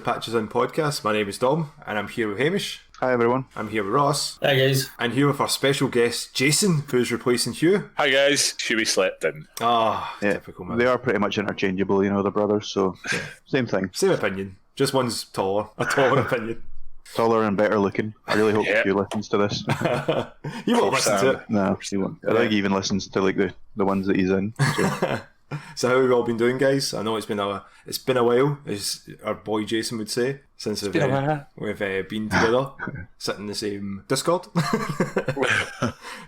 Patches In podcast. My name is Dom, and I'm here with Hamish. Hi everyone. I'm here with Ross. Hi guys. And here with our special guest, Jason, who's replacing Hugh. Hi guys. Hughie slept in. Typical man. They are pretty much interchangeable, the brothers, so same thing. Same opinion. Just one's taller. A taller opinion. Taller and better looking. I really hope Hugh listens to this. You won't listen to it. No, he won't. I think he even listens to like the ones that he's in. So. So how have we all been doing, guys? I know it's been a while, as our boy Jason would say, since we've been together, sitting in the same Discord,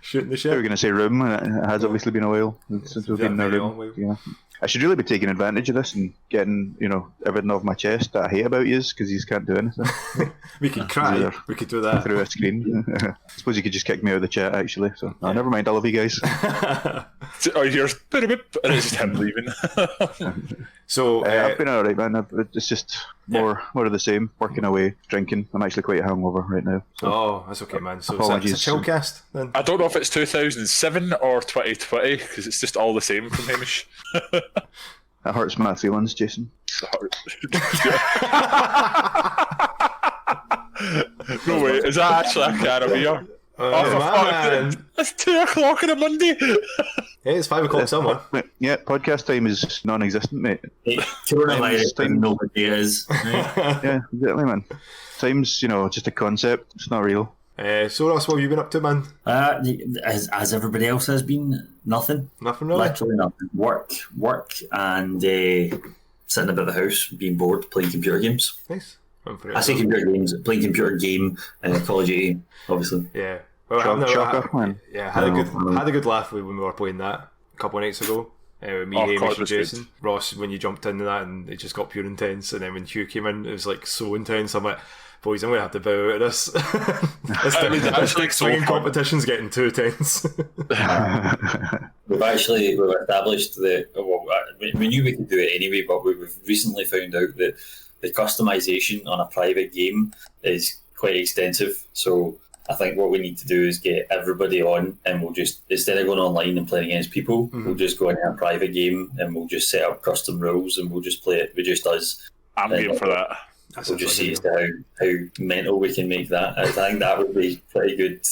shooting the shit. We were going to say room, and it has obviously been a while since we've been in a room. Yeah. I should really be taking advantage of this and getting, everything off my chest that I hate about you, because you can't do anything. We could cry. We could do that through a screen. I suppose you could just kick me out of the chat, actually. So never mind. I love you guys. You hear and it's just him leaving. So I've been alright, man. It's just more of the same. Working away, drinking. I'm actually quite hungover right now. So. That's okay, man. So Apologies. it's a chill cast then. I don't know if it's 2007 or 2020 because it's just all the same from Hamish. That hurts my feelings, Jason. No way, is that actually a can of beer? Man. It's 2 o'clock on a Monday. Hey, it's 5 o'clock somewhere. Yeah, podcast time is non-existent, mate. Coronavirus time nobody is. Yeah, exactly, man. Time's, just a concept. It's not real. So Ross, what have you been up to, man? As everybody else has been, nothing. Nothing really? Literally nothing. Work, and sitting about the house, being bored, playing computer games. Nice. I say computer games, playing computer game, Call of Duty, obviously. Yeah. Well, had a good laugh when we were playing that a couple of nights ago. Me, Hamish and Jason. Good. Ross, when you jumped into that and it just got pure intense, and then when Hugh came in, it was like so intense. I'm like, boys, I'm going to have to bow out of this. It's like swinging competition's getting too tense. We've established that, we knew we could do it anyway, but we've recently found out that the customization on a private game is quite extensive. So I think what we need to do is get everybody on, and we'll just, instead of going online and playing against people, we'll just go in a private game and we'll just set up custom rules and we'll just play it with just us. I'm game for that. We'll just see as to how mental we can make that. I think that would be pretty good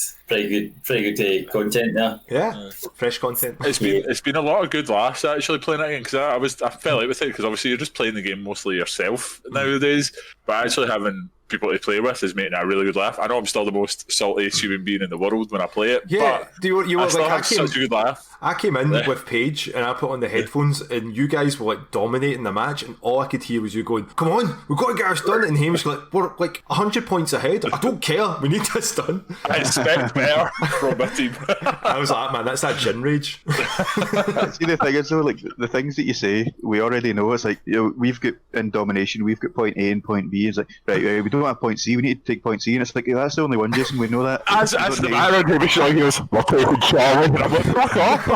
content there. Yeah, fresh content. It's been a lot of good laughs actually playing it again, because I fell out with it, because obviously you're just playing the game mostly yourself nowadays, but actually having people to play with is making it a really good laugh. I know I'm still the most saltiest human being in the world when I play it. Yeah, but such a good laugh. I came in with Paige and I put on the headphones, and you guys were like dominating the match, and all I could hear was you going, "Come on, we've got to get ours done." And Hamish like, "We're like 100 points ahead. I don't care. We need this done." I expect better from my team. I was like, "Man, that's that gin rage." See, the thing is though, like the things that you say, we already know. It's like, we've got in domination, we've got point A and point B. It's like, right, we don't have point C. We need to take point C, and it's like, that's the only one, Jason. We know that. As the man on show, he goes, "We're taking Charlie." And I'm like, "Fuck off, man."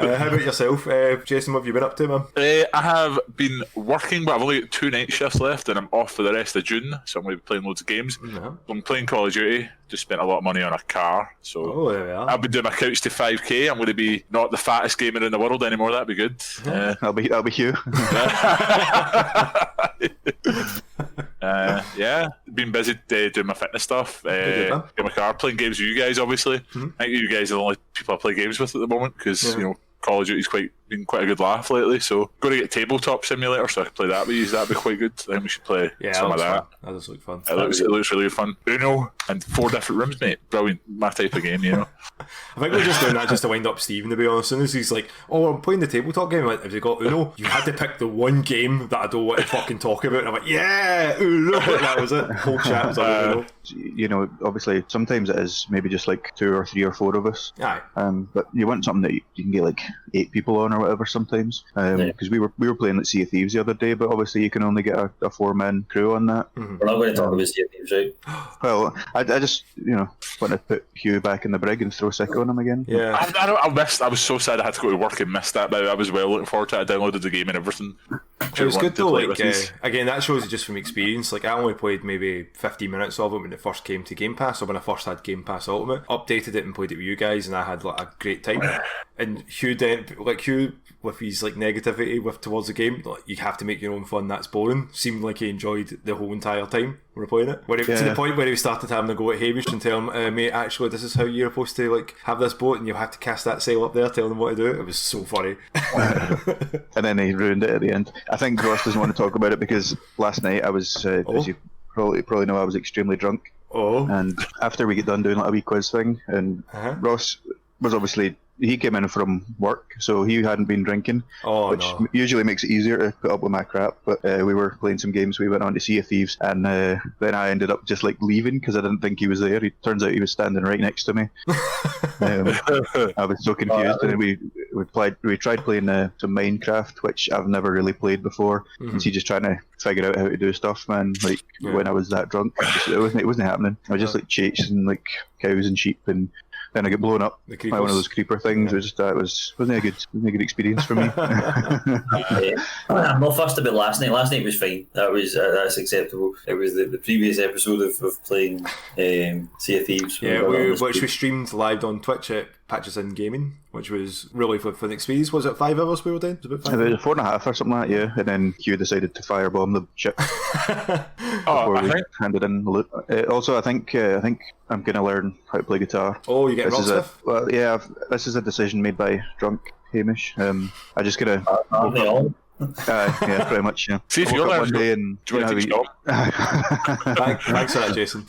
How about yourself, Jason? What have you been up to, man? I have been working, but I've only got 2 night shifts left, and I'm off for the rest of June, so I'm going to be playing loads of games. No. I'm playing Call of Duty. Just spent a lot of money on a car, so there we are. I've been doing my couch to 5k. I'm going to be not the fattest gamer in the world anymore. That'd be good. That'll be Hugh. Yeah, been busy doing my fitness stuff. Getting my car, playing games with you guys. Obviously, I think you guys are the only people I play games with at the moment, because Call of Duty's been quite a good laugh lately. So going to get Tabletop Simulator so I can play that with you. That'd be quite good. I think we should play some of that. That does look fun. It looks really good fun. Uno and 4 different rooms, mate. Brilliant. My type of game, I think we're just doing that just to wind up Steven, to be honest. As soon as he's like, "Oh, I'm playing the tabletop game," like, have you got Uno? You had to pick the one game that I don't want to fucking talk about. And I'm like, yeah, Uno. That was it. The whole chat was on Uno. Obviously, sometimes it is maybe just like 2 or 3 or 4 of us. Aye. But you want something that you can get like 8 people on or whatever sometimes. Because we were playing like Sea of Thieves the other day, but obviously you can only get a 4-man crew on that. We're not going to talk about Sea of Thieves, right? Well, I just want to put Hugh back in the brig and throw Sick on him again. Yeah. I missed. I was so sad I had to go to work and missed that, but I was well looking forward to it. I downloaded the game and everything. It was good though, like, again, that shows it just from experience. Like, I only played maybe 15 minutes of it when it first came to Game Pass, or when I first had Game Pass Ultimate. Updated it and played it with you guys, and I had like a great time. And Hugh, with his like negativity towards the game, like, you have to make your own fun. That's boring. Seemed like he enjoyed the whole entire time we were playing it. To the point where he started having to go at Hamish and tell him, mate, actually, this is how you're supposed to like have this boat, and you have to cast that sail up there, telling him what to do. It was so funny. And then he ruined it at the end. I think Ross doesn't want to talk about it because last night I was, as you probably know, I was extremely drunk. And after we get done doing like a wee quiz thing, and Ross was obviously, he came in from work, so he hadn't been drinking, which usually makes it easier to put up with my crap. But we were playing some games. We went on to Sea of Thieves, and then I ended up just like leaving because I didn't think he was there. Turns out he was standing right next to me. I was so confused. And then we tried playing some Minecraft, which I've never really played before. And so just trying to figure out how to do stuff, man. Like when I was that drunk, it wasn't happening. I was just like chasing like cows and sheep, and then I get blown up by one of those creeper things. It was just wasn't a good experience for me. I'm not fussed about last night. Last night was fine. That's acceptable. It was the previous episode of playing Sea of Thieves. Which we streamed live on Twitch at Patches in Gaming, which was really fun experience. Was it 5 hours we were doing? It was about 5 hours? 4.5 or something like that, yeah. And then Hugh decided to firebomb the ship before we handed in the loot. Also, I think I'm going to learn how to play guitar. Oh, you get Rocksmith? Well, yeah, this is a decision made by drunk Hamish. I just gonna. Yeah, pretty much. Yeah. See if you're there. Do you want to take Thanks for that, Jason.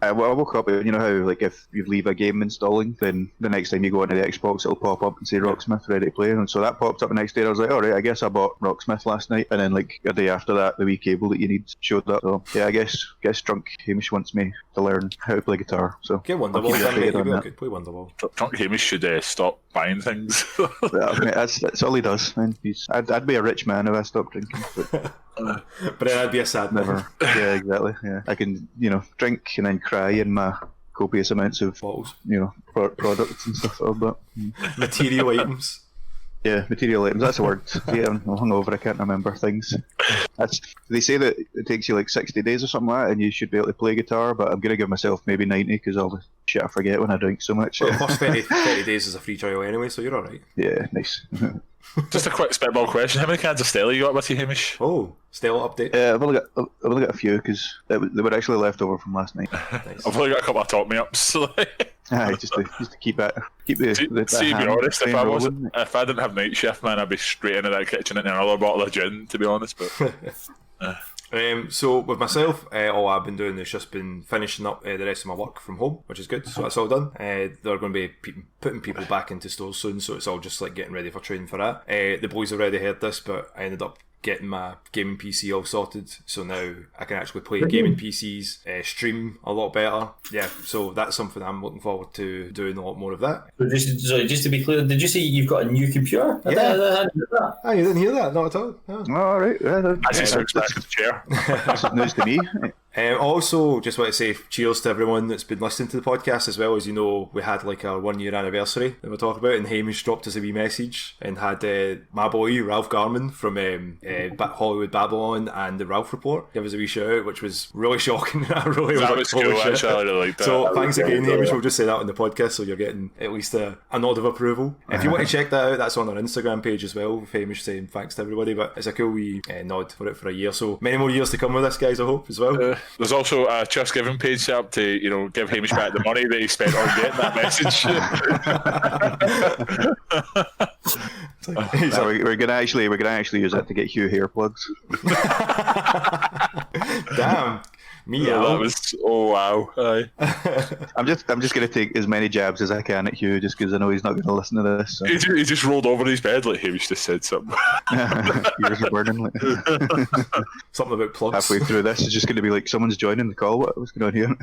I woke up. You know how like if you leave a game installing, then the next time you go onto the Xbox, it'll pop up and say Rocksmith ready to play. And so that popped up the next day. I was like, all right, I guess I bought Rocksmith last night. And then like a day after that, the wee cable that you need showed up. So yeah, I guess drunk Hamish wants me to learn how to play guitar. So get Wonderwall. Could play Wonderwall. Drunk Hamish should stop buying things. That's all he does. Man. I'd be a rich man if I stopped drinking. But then I'd be a sad man. Yeah, exactly. Yeah, I can drink and then cry in my copious amounts of bottles, products and stuff. But material items. Yeah, material items. That's a word. Yeah, I'm hungover. I can't remember things. They say that it takes you like 60 days or something like that, and you should be able to play guitar. But I'm gonna give myself maybe 90 because all the shit I forget when I drink so much. Well, the first 30 days is a free trial anyway, so you're all right. Yeah, nice. Just a quick spitball question: how many cans of Stella you got with you, Hamish? Oh, Stella update. I've only got a few because they were actually left over from last night. Nice. I've only got a couple of top me ups. Just to keep the to be honest, if I didn't have night shift, man, I'd be straight into that kitchen and another bottle of gin. To be honest, but. So with myself, all I've been doing is just been finishing up the rest of my work from home, which is good. So that's all done. They're going to be putting people back into stores soon, so it's all just like getting ready for training for that. The boys have already heard this, but I ended up getting my gaming PC all sorted, so now I can actually play gaming PCs, stream a lot better. Yeah, so that's something I'm looking forward to doing a lot more of that. So just to be clear, did you say you've got a new computer? Yeah. Oh, you didn't hear that? Not at all. Oh. All right. That's a chair. That's news to me. Also, just want to say cheers to everyone that's been listening to the podcast. As well as we had like our 1 year anniversary that we're talking about, and Hamish dropped us a wee message and had my boy Ralph Garman from Hollywood Babylon and the Ralph Report give us a wee shout out, which was really shocking. I really was cool. Actually, I really liked that. So thanks again, Hamish. We'll just say that on the podcast, so you're getting at least a nod of approval. If you want to check that out, that's on our Instagram page as well. Hamish saying thanks to everybody, but it's a cool wee nod for it for a year. So many more years to come with this, guys. I hope as well. There's also a Just Giving page set up to give Hamish back the money that he spent on getting that message. So we're gonna actually use that to get Hugh hair plugs. Damn. That was wow. I'm just gonna take as many jabs as I can at Hugh, just because I know he's not gonna listen to this. So. He just rolled over his bed like Hamish just said something. Ears are burning. Like. Something about plugs. Halfway through this, it's just gonna be like someone's joining the call. What's going on here?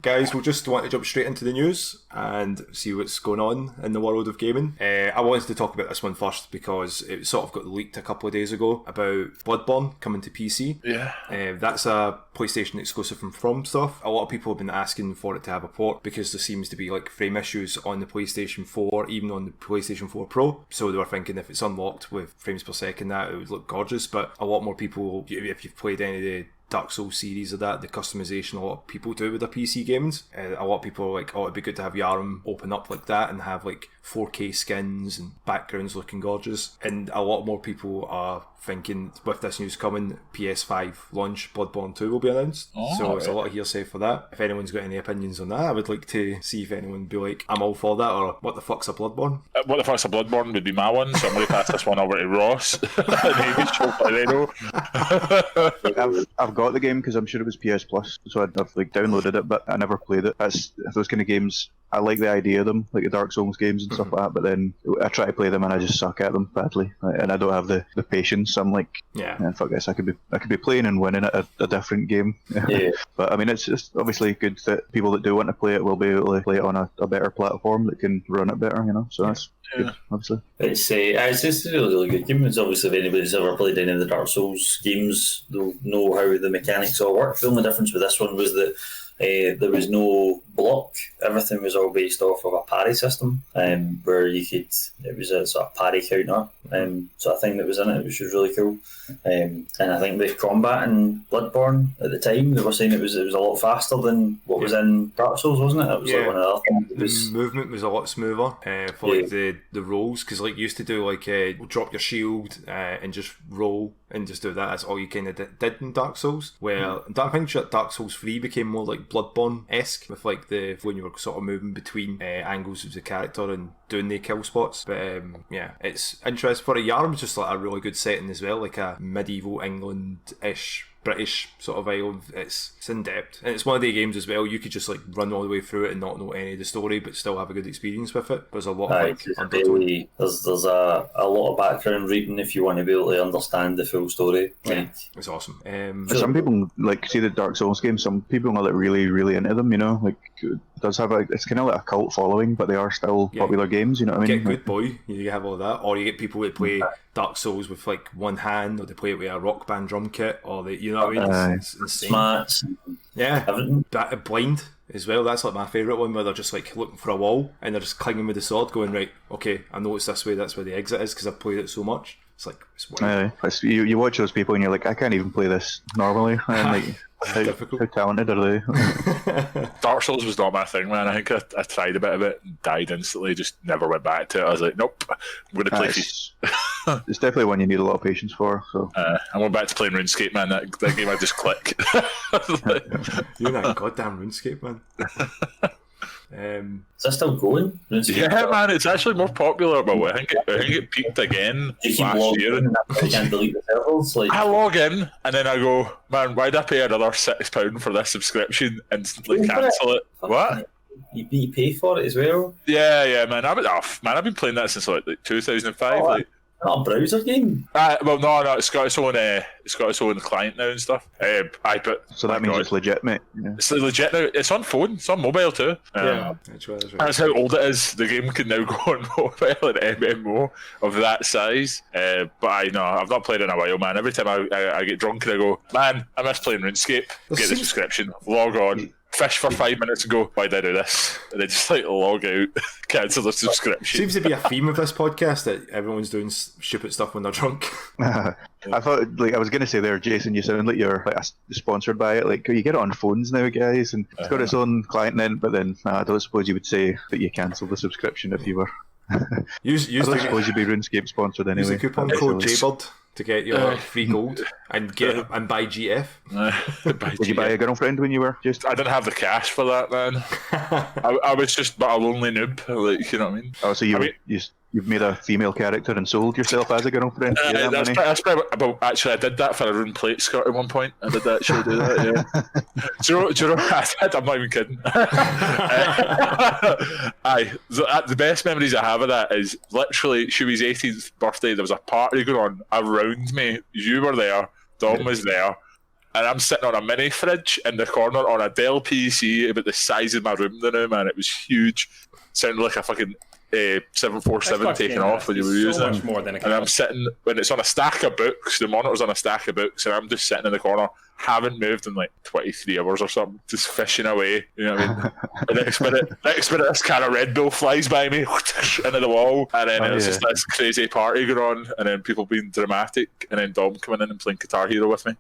Guys, we'll just want to jump straight into the news and see what's going on in the world of gaming. I wanted to talk about this one first because it sort of got leaked a couple of days ago about Bloodborne coming to PC. Yeah. That's a PlayStation PlayStation exclusive from stuff. A lot of people have been asking for it to have a port because there seems to be like frame issues on the PlayStation 4, even on the PlayStation 4 Pro. So they were thinking if it's unlocked with frames per second, that it would look gorgeous. But a lot more people, if you've played any of the Dark Souls series of that, the customization a lot of people do with their PC games. A lot of people are like, oh, it'd be good to have your ARM open up like that and have like 4K skins and backgrounds looking gorgeous. And a lot more people are thinking with this news coming, PS5 launch, Bloodborne 2 will be announced. So it's a lot of hearsay for that. If anyone's got any opinions on that, I would like to see if anyone would be like, I'm all for that, or what the fuck's a Bloodborne? What the fuck's a Bloodborne would be my one, so I'm going to pass this one over to Ross. I've got the game because I'm sure it was PS Plus, so I've like downloaded it, but I never played it. That's those kind of games. I like the idea of them, like the Dark Souls games and stuff like that, but then I try to play them and I just suck at them badly, and I don't have the patience. I'm like, fuck this, I could be playing and winning at a different game. Yeah. But I mean, it's just obviously good that people that do want to play it will be able to play it on a better platform that can run it better, so that's good, obviously. It's just a really, really good game. It's obviously, if anybody's ever played any of the Dark Souls games, they'll know how the mechanics all work. The only difference with this one was that there was no block. Everything was all based off of a parry system, where it was a sort of parry counter sort of thing that was in it, which was really cool. And I think the combat in Bloodborne at the time, they were saying it was a lot faster than what was in Dark Souls, wasn't it? That was like one of the other things. The movement was a lot smoother for like the rolls, because like you used to do like drop your shield and just roll and just do that. That's all you kind of did in Dark Souls. Where I think Dark Souls 3 became more like Bloodborne-esque with like when you were sort of moving between angles of the character and doing the kill spots. But it's interesting. For a Yarm, it's just like a really good setting as well, like a medieval England-ish British sort of island. It's in depth, and it's one of the games as well. You could just like run all the way through it and not know any of the story, but still have a good experience with it. There's a lot of like there's a lot of background reading if you want to be able to understand the full story. It's awesome. Some people like see the Dark Souls games. Some people are like really, really into them. Like it does have it's kind of like a cult following, but they are still popular games. You know what I mean? Get Good Boy, you have all that, or you get people that play Dark Souls with like one hand, or they play it with a Rock Band drum kit, or they, you know what I mean? It's insane. Smarts. That Blind as well. That's like my favourite one, where they're just like looking for a wall and they're just clinging with the sword, going, right, okay, I know it's this way. That's where the exit is because I've played it so much. It's like you watch those people and you're like, I can't even play this normally. And like, how talented are they? Dark Souls was not my thing, man. I think I tried a bit of it and died instantly. Just never went back to it. I was like, nope, I'm going to play it's definitely one you need a lot of patience for. So I went back to playing RuneScape, man. That game I just click. You're that goddamn RuneScape, man. Is that still going? Yeah, man, it's actually more popular. Well, I think it peaked again last year. You can't delete the servers. I log in and then I go, man, why'd I pay another £6 for this subscription and cancel it? What? You pay for it as well? Yeah, man. I've been playing that since like 2005. Not a browser game. Well, no, it's got its own client now and stuff. So that means it's legit, mate. Yeah. It's legit now. It's on phone. It's on mobile too. That's right. That's how old it is. The game can now go on mobile and MMO of that size. But I've not played it in a while, man. Every time I get drunk and I go, man, I miss playing RuneScape. Get the subscription, log on. Fish for 5 minutes and go, why did I do this? And then just like log out, cancel the subscription. Seems to be a theme of this podcast that everyone's doing stupid stuff when they're drunk. I thought, like I was going to say there, Jason, you sound like you're like sponsored by it. Like you get it on phones now, guys, and it's got its own client then. But then I don't suppose you would say that you cancel the subscription if you were. I don't suppose you'd be RuneScape sponsored anyway. Use the coupon code JBird to get your free gold and buy GF. Did you buy a girlfriend when you were just? I didn't have the cash for that, man. I was just but a lonely noob, like, you know what I mean? Oh, so you've made a female character and sold yourself as a girlfriend. That's probably, actually, I did that for a rune plate skirt at one point. I did actually do that, yeah. do you know I'm not even kidding. The best memories I have of that is literally Shuey's 18th birthday. There was a party going on around me. You were there, Dom was there, and I'm sitting on a mini fridge in the corner on a Dell PC about the size of my room now, man. It was huge. Sounded like a fucking 747 taking off when you were using it. And I'm sitting, when it's on a stack of books, the monitor's on a stack of books, and I'm just sitting in the corner haven't moved in like 23 hours or something, just fishing away. You know what I mean? The next minute, this can of Red Bull flies by me into the wall, and then it's just this crazy party going on, and then people being dramatic, and then Dom coming in and playing Guitar Hero with me.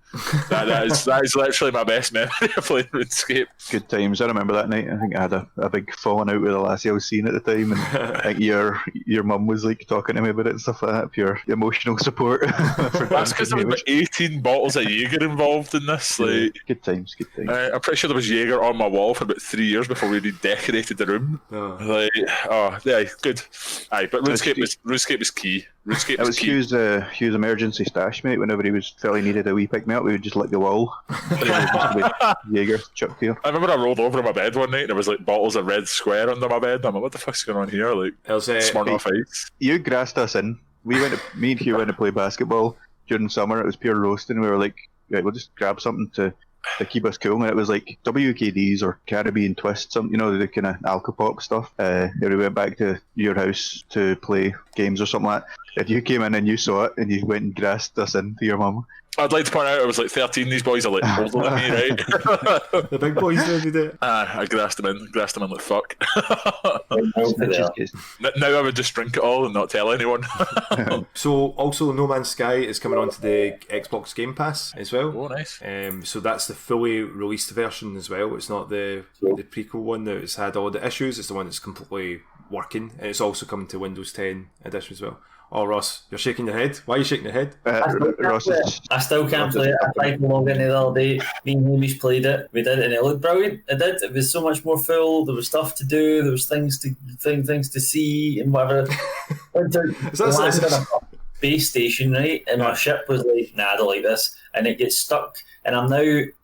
That is literally my best memory of playing RuneScape. Good times. I remember that night. I think I had a big falling out with the lassie I was seeing at the time, and I think your mum was like talking to me about it and stuff like that. Pure emotional support. That's because there was about 18 bottles of Jaeger involved in this. Like, good times. I'm pretty sure there was Jaeger on my wall for about 3 years before we redecorated the room. Good. Aye, but RuneScape is key. It was Hugh's emergency stash, mate. Whenever he was felt he needed a wee pick me up, we would just lick the wall. Jaeger chucked here. I remember I rolled over in my bed one night and there was like bottles of Red Square under my bed. I'm like, what the fuck's going on here? Like, Smirnoff Ice. You grassed us in. Me and Hugh went to play basketball during summer. It was pure roasting. We were like, right, we'll just grab something to keep us cool, and it was like WKDs or Caribbean Twist, some, you know, the kind of alcopop stuff. We went back to your house to play games or something like that. If you came in and you saw it and you went and grassed us in to your mum. I'd like to point out I was like 13. These boys are like older than me, right? The big boys did it. I grassed them in like fuck. Now I would just drink it all and not tell anyone. So also No Man's Sky is coming onto the Xbox Game Pass as well. Oh, nice. So that's the fully released version as well. It's not the prequel one that has had all the issues. It's the one that's completely working, and it's also coming to Windows 10 edition as well. Oh, Ross, you're shaking your head. Why are you shaking your head? I still can't play it. I tried to log in the other day. Me and Hamish played it. We did, and it looked brilliant. It did. It was so much more full. There was stuff to do. There was things to see and whatever. Landed on a base station, right? And my ship was like, nah, I don't like this. And it gets stuck. And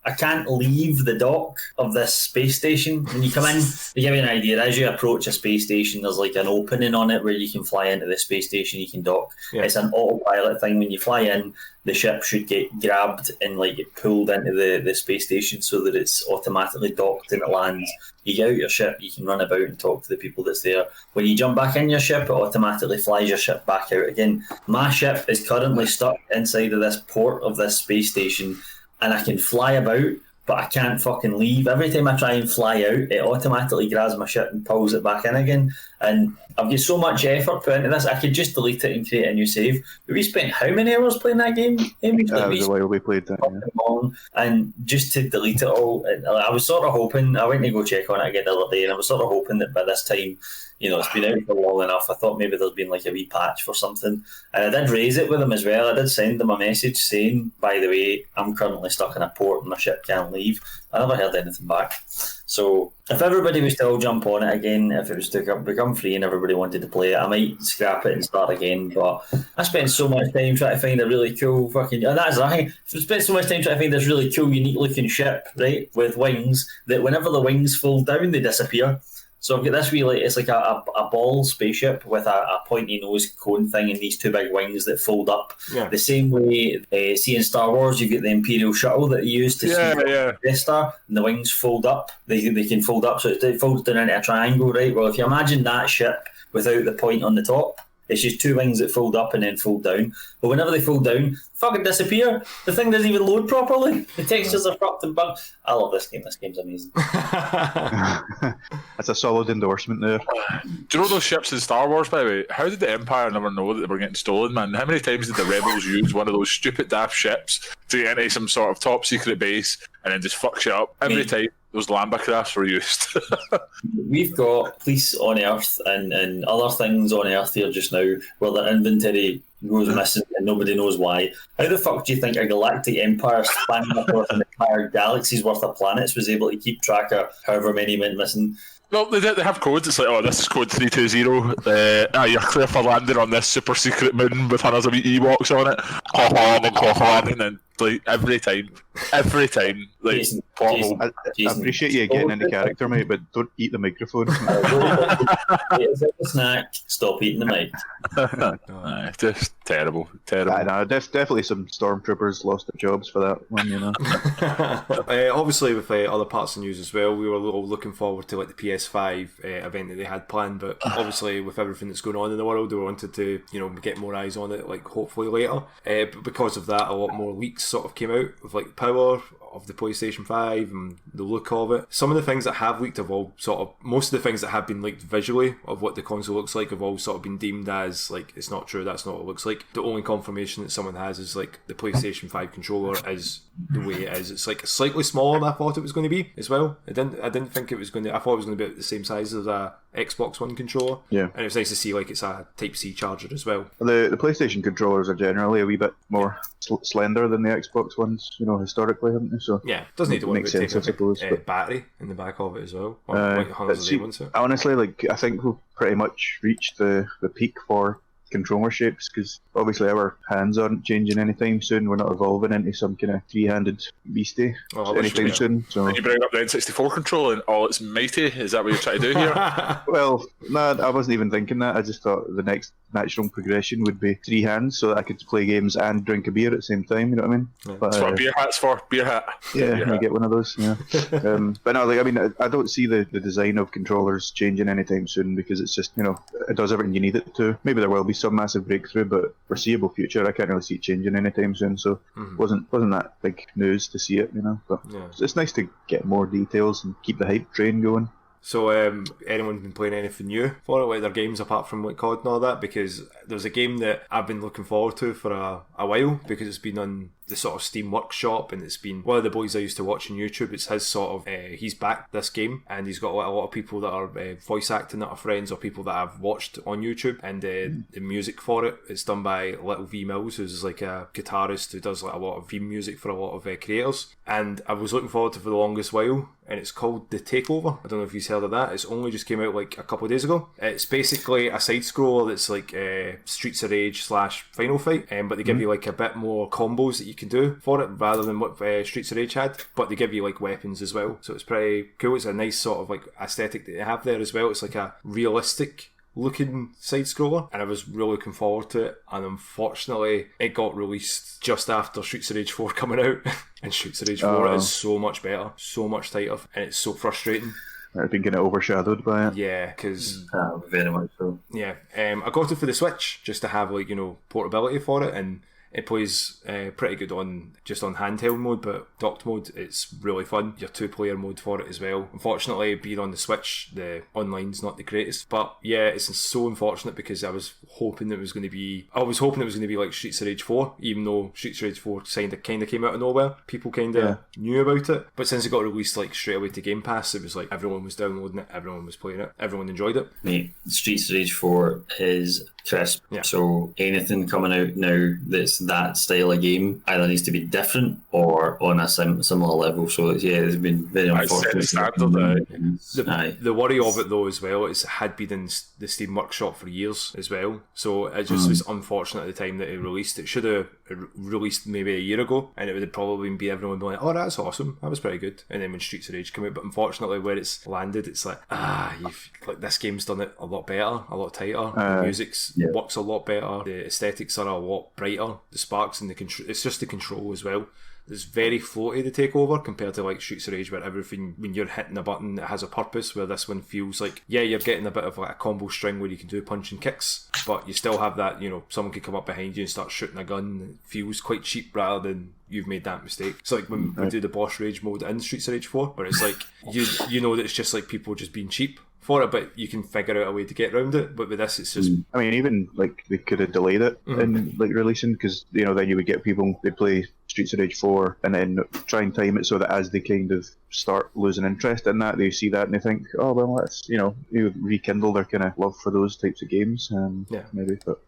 I can't leave the dock of this space station. When you come in, to give you an idea, as you approach a space station, there's like an opening on it where you can fly into the space station, you can dock. Yeah. It's an autopilot thing. When you fly in, the ship should get grabbed and like get pulled into the space station so that it's automatically docked and it lands. You get out your ship, you can run about and talk to the people that's there. When you jump back in your ship, it automatically flies your ship back out again. My ship is currently stuck inside of this port of this space station, and I can fly about, but I can't fucking leave. Every time I try and fly out, it automatically grabs my ship and pulls it back in again. And I've got so much effort put into this, I could just delete it and create a new save. But we spent how many hours playing that game? That was the way we played that, yeah. And just to delete it all, I was sort of hoping, I went to go check on it again the other day, and I was sort of hoping that by this time, you know, it's been out for long enough. I thought maybe there's been like a wee patch for something. And I did raise it with them as well. I did send them a message saying, by the way, I'm currently stuck in a port and my ship can't leave. I never heard anything back. So if everybody was to all jump on it again, if it was to become free and everybody wanted to play it, I might scrap it and start again. But I spent so much time trying to find a really cool fucking... And that's right. I spent so much time trying to find this really cool, unique looking ship, right, with wings, that whenever the wings fall down, they disappear. So I've got this really, it's like a ball spaceship with a pointy nose cone thing and these two big wings that fold up. Yeah. The same way, see in Star Wars, you get the Imperial shuttle that you use to see the Death Star, and the wings fold up. They can fold up, so it folds down into a triangle, right? Well, if you imagine that ship without the point on the top, it's just two wings that fold up and then fold down. But whenever they fold down, fucking disappear. The thing doesn't even load properly. The textures are fucked and bugged. I love this game. This game's amazing. That's a solid endorsement there. Do you know those ships in Star Wars, by the way? How did the Empire never know that they were getting stolen, man? How many times did the rebels use one of those stupid daft ships to get into some sort of top secret base and then just fuck shit up? Every time those Lambda crafts were used. We've got police on Earth and other things on Earth here just now where their inventory goes missing and nobody knows why. How the fuck do you think a galactic empire spanning across an entire galaxy's worth of planets was able to keep track of however many went missing? Well, they have codes. It's like, oh, this is code 320. You're clear for landing on this super secret moon with hundreds of Ewoks on it. And then, like, every time, like, Jason, I appreciate you getting into character, mate, but don't eat the microphone. It's like a snack. Stop eating the mic. Just terrible. Definitely some stormtroopers lost their jobs for that one, you know. Obviously, with other parts of the news as well, we were all looking forward to like the PS5 event that they had planned, but obviously with everything that's going on in the world, we wanted to, you know, get more eyes on it, like hopefully later. But because of that, a lot more leaks sort of came out with like power of the PlayStation 5 and the look of it. Some of the things that have leaked have all sort of, most of the things that have been leaked visually of what the console looks like have all sort of been deemed as like, it's not true, that's not what it looks like. The only confirmation that someone has is like the PlayStation 5 controller is the way it is. It's like slightly smaller than I thought it was going to be as well. I didn't think it was going to, I thought it was going to be the same size as a Xbox One controller. Yeah. And it was nice to see like it's a Type-C charger as well. The PlayStation controllers are generally a wee bit more slender than the Xbox ones, historically, haven't they? So yeah, doesn't need to worry about sense, taking I suppose, a battery in the back of it as well. Or like hundreds of day ones. Honestly, like I think we've pretty much reached the peak for controller shapes, because obviously our hands aren't changing anytime soon. We're not evolving into some kind of three-handed beastie anytime soon. So you bring up the N64 controller and all it's mighty. Is that what you're trying to do here? Well, no, I wasn't even thinking that. I just thought the next natural progression would be three hands, so that I could play games and drink a beer at the same time. You know what I mean? Yeah. But, That's what a beer hat's for. Beer hat. Yeah, you get one of those. Yeah. But no, like I mean, I don't see the design of controllers changing anytime soon, because it's just it does everything you need it to. Maybe there will be some massive breakthrough, but foreseeable future, I can't really see it changing anytime soon. So wasn't that big news to see it, But it's nice to get more details and keep the hype train going. So, anyone been playing anything new for it, like their games apart from like COD and all that? Because there's a game that I've been looking forward to for a while, because it's been on the sort of Steam Workshop, and it's been one of the boys I used to watch on YouTube. It's his sort of, he's backed this game, and he's got a lot of people that are voice acting that are friends or people that I've watched on YouTube, and the music for it, it's done by Little V Mills, who's like a guitarist who does like a lot of theme music for a lot of creators, and I was looking forward to it for the longest while, and it's called The Takeover. I don't know if you've heard of that. It's only just came out like a couple of days ago. It's basically a side scroller that's like Streets of Rage / Final Fight, but they give you like a bit more combos that you can do for it rather than what Streets of Rage had, but they give you like weapons as well, so it's pretty cool. It's a nice sort of like aesthetic that they have there as well. It's like a realistic looking side scroller, and I was really looking forward to it, and unfortunately it got released just after Streets of Rage 4 coming out and Streets of Rage 4 is so much better, so much tighter, and it's so frustrating. I've been getting overshadowed by it. Yeah, because very much so. Yeah, I got it for the Switch just to have like portability for it, and it plays pretty good on handheld mode, but docked mode, it's really fun. Your 2-player mode for it as well. Unfortunately, being on the Switch, the online's not the greatest. But yeah, it's so unfortunate, because I was hoping it was going to be like Streets of Rage 4, even though Streets of Rage 4 kind of came out of nowhere. People kind of knew about it. But since it got released like straight away to Game Pass, it was like everyone was downloading it, everyone was playing it, everyone enjoyed it. Mate, Streets of Rage 4 is crisp. Yeah. So anything coming out now that's that style of game either needs to be different or on a similar level. So it's been very unfortunate. The worry of it though as well is it had been in the Steam Workshop for years as well. So it just was unfortunate at the time that it released. It should have released maybe a year ago, and it would have probably been everyone being like, oh, that's awesome, that was pretty good. And then when Streets of Rage came out, but unfortunately where it's landed, it's like this game's done it a lot better, a lot tighter. The music's works a lot better. The aesthetics are a lot brighter. The sparks and the control. It's just the control as well. It's very floaty, the Takeover, compared to like Streets of Rage, where everything, when you're hitting a button, it has a purpose, where this one feels like, you're getting a bit of like a combo string where you can do punch and kicks, but you still have that, someone could come up behind you and start shooting a gun. It feels quite cheap rather than you've made that mistake. It's like when we do the boss rage mode in Streets of Rage 4, where it's like, you know that it's just like people just being cheap for it, but you can figure out a way to get around it. But with this, it's just... I mean, even like they could have delayed it in like releasing, because then you would get people, they play Streets of Rage 4 and then try and time it so that as they kind of start losing interest in that, they see that and they think, oh well, let's you rekindle their kind of love for those types of games. Maybe, but.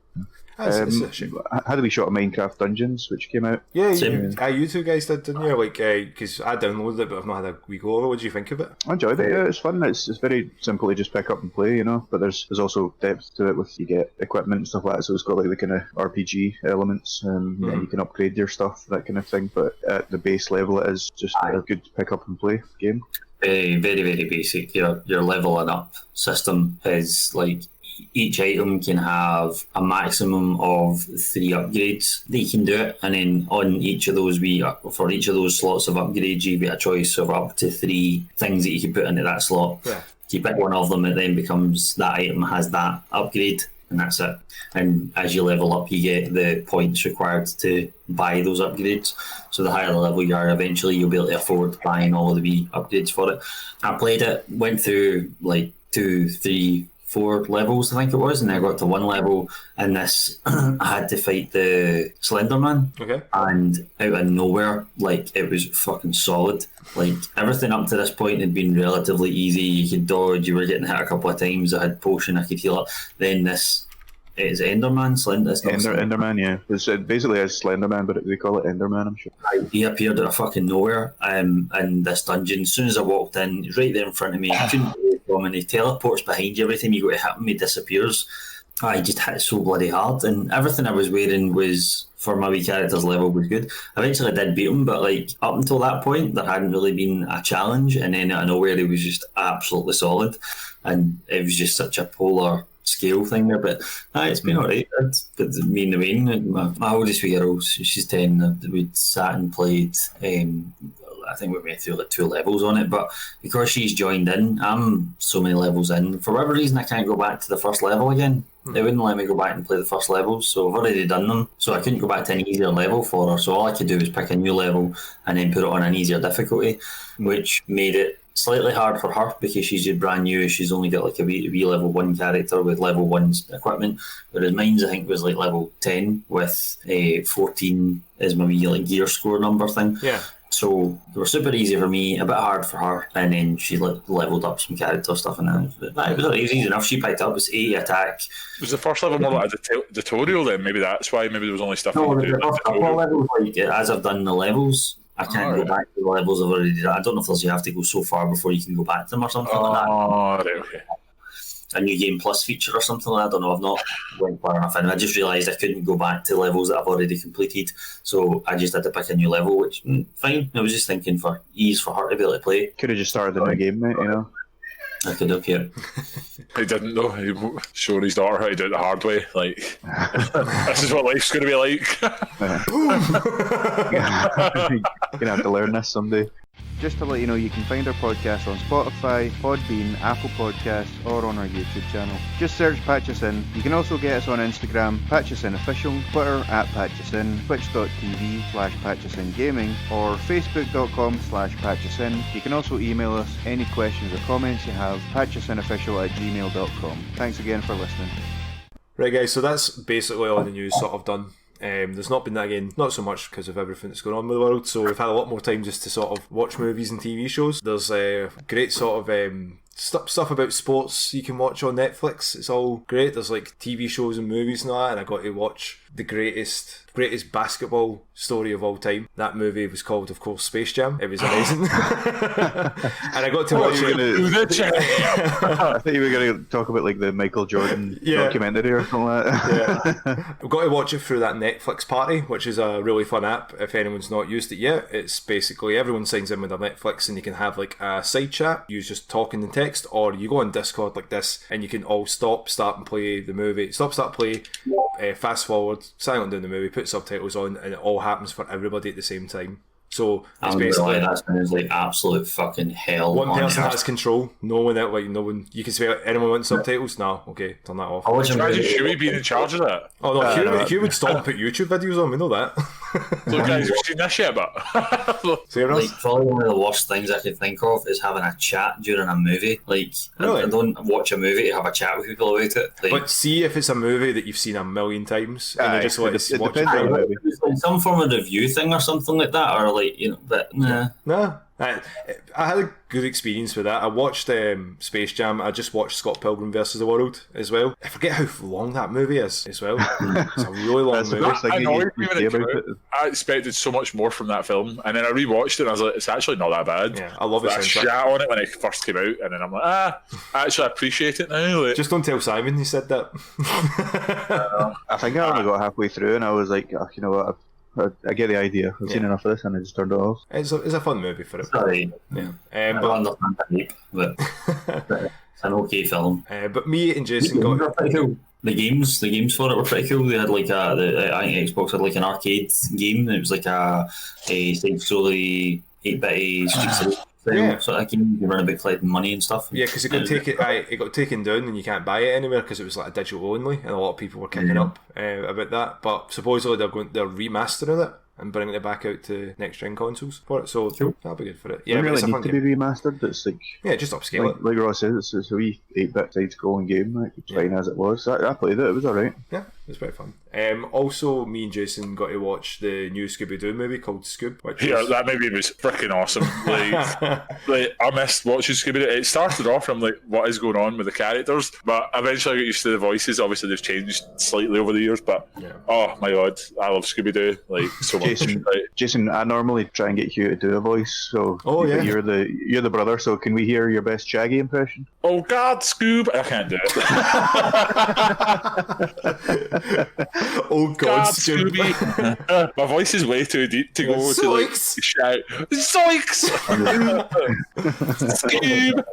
It's a shame. Had a wee shot of Minecraft Dungeons, which came out. Yeah, you two guys did, didn't you? Like, because I downloaded it, but I've not had a wee go over. What do you think of it? I enjoyed it. Yeah, it's fun. It's very simple to just pick up and play, But there's also depth to it with you get equipment and stuff like that. So it's got like the kind of RPG elements, and you can upgrade your stuff, that kind of thing. But at the base level, it is just a good pick up and play game. Very, very, very basic. Your leveling up system is like, each item can have a maximum of 3 upgrades that you can do it, and then on each of those for each of those slots of upgrades, you get a choice of up to 3 things that you can put into that slot. Yeah. If you pick one of them, it then becomes that item has that upgrade, and that's it. And as you level up, you get the points required to buy those upgrades. So the higher the level you are, eventually you'll be able to afford buying all of the wee upgrades for it. I played it, went through like 2, 3, 4 levels, I think it was, and I got to 1 level, and this I had to fight the Slender Man. Okay. And out of nowhere, like, it was fucking solid. Like, everything up to this point had been relatively easy. You could dodge, you were getting hit a couple of times, I had potion, I could heal up. Then this is Enderman, Enderman, yeah. It's basically a Slenderman, but they call it Enderman, I'm sure. He appeared out of fucking nowhere in this dungeon. As soon as I walked in, he's right there in front of me. I couldn't get away from him, and he teleports behind you. Every time you go to hit him, he disappears. I just hit so bloody hard, and everything I was wearing was, for my wee character's level, was good. Eventually I did beat him, but like up until that point there hadn't really been a challenge, and then out of nowhere he was just absolutely solid, and it was just such a polar scale thing there. But it's been alright. But me and the main, my oldest wee girl, she's 10, we'd sat and played, I think we went through like 2 levels on it, but because she's joined in, I'm so many levels in, for whatever reason I can't go back to the first level again. They wouldn't let me go back and play the first levels, so I've already done them, so I couldn't go back to an easier level for her. So all I could do was pick a new level and then put it on an easier difficulty, which made it slightly hard for her because she's just brand new. She's only got like a wee level 1 character with level 1's equipment, whereas mine's I think was like level 10 with 14 is my wee like gear score number thing. Yeah. So they were super easy for me, a bit hard for her, and then she leveled up some character stuff, and it was easy enough. She picked up, it's 80 attack. Was the first level more like a tutorial then? Maybe that's why. Maybe there was only stuff No, you could do. the first couple of levels, like, as I've done the levels, I can't go back to the levels I've already done. I don't know if you have to go so far before you can go back to them or something like that. Oh, right, okay. A new game plus feature or something like that. I don't know. I've not went far enough, and I just realised I couldn't go back to levels that I've already completed. So I just had to pick a new level, which fine. I was just thinking for ease for her to be able to play. Could have just started a new game, mate, you know. I could have here. He didn't though. He showed his daughter how to do it the hard way. Like, this is what life's going to be like. You're gonna have to learn this someday. Just to let you know, you can find our podcast on Spotify, Podbean, Apple Podcasts, or on our YouTube channel. Just search Patch Us In. You can also get us on Instagram, Patch Us In Official, Twitter @PatchUsIn, Twitch.tv/PatchUsInGaming, or Facebook.com/PatchUsIn. You can also email us any questions or comments you have, patchusinofficial@gmail.com. Thanks again for listening. Right guys, so that's basically all the news sort of done. There's not been that again, not so much because of everything that's going on with the world, so we've had a lot more time just to sort of watch movies and TV shows. There's great sort of stuff about sports you can watch on Netflix. It's all great. There's like TV shows and movies and all that, and I got to watch the greatest basketball story of all time. That movie was called, of course, Space Jam. It was amazing. And I got to watch it. I thought you were going to talk about like the Michael Jordan documentary or something like that. I've got to watch it through that Netflix Party, which is a really fun app. If anyone's not used it yet, it's basically everyone signs in with their Netflix and you can have like a side chat. You just talking in text, or you go on Discord like this and you can all stop, start and play the movie. Stop, start, play, fast forward, silent down the movie, put subtitles on, and it all happens for everybody at the same time. So it's basically that sounds like absolute fucking hell. One person has control. No one else, like no one. You can say anyone wants subtitles. No, okay, turn that off. Imagine Hugh being in charge of that. Oh no, Hugh would stop and put YouTube videos on. We know that. So guys, we've seen this shit, but like probably one of the worst things I could think of is having a chat during a movie. Like really? I don't watch a movie to have a chat with people about it. Like, but see if it's a movie that you've seen a million times and you just let us watch it. Like some form of review thing or something like that, or like but nah. Nah. I had a good experience with that. I watched Space Jam. I just watched Scott Pilgrim vs. the World as well. I forget how long that movie is as well. It's a really long movie. I expected so much more from that film, and then I rewatched it and I was like, it's actually not that bad. Yeah, I love it. I shat on it when it first came out, and then I'm like, actually I appreciate it now. Like, just don't tell Simon he said that. I think I only got halfway through and I was like, you know what, I get the idea. I've seen enough of this and I just turned it off. It's a fun movie for it. Sorry. Yeah. I don't understand the hype, but it's an okay film. But me and Jason got... Cool. The games for it were pretty cool. They had like I think Xbox had like an arcade game. It was like a side-scrolling 8-bit sort of game. You run about collecting money and stuff. Yeah, because it got taken down and you can't buy it anywhere because it was like a digital only, and a lot of people were kicking up about that. But supposedly they're remastering it and bringing it back out to next gen consoles for it, so that'll be good for it. Yeah, it really need to be remastered. It's like just upscale it. Like Ross says, it's a wee 8-bit side-scrolling game. Like, it's fine as it was. I played it. It was alright. Yeah, it was pretty fun. Also, me and Jason got to watch the new Scooby-Doo movie called Scoob. That movie was freaking awesome. Like I missed watching Scooby-Doo. It started off, I'm like, what is going on with the characters? But eventually I got used to the voices. Obviously, they've changed slightly over the years, but oh my god, I love Scooby-Doo like so much. Jason, I normally try and get Hugh to do a voice. So you're the brother. So can we hear your best Shaggy impression? Oh God, Scoob! I can't do it. Oh God, Scooby! My voice is way too deep to go to like shout. Zoinks! Scoob!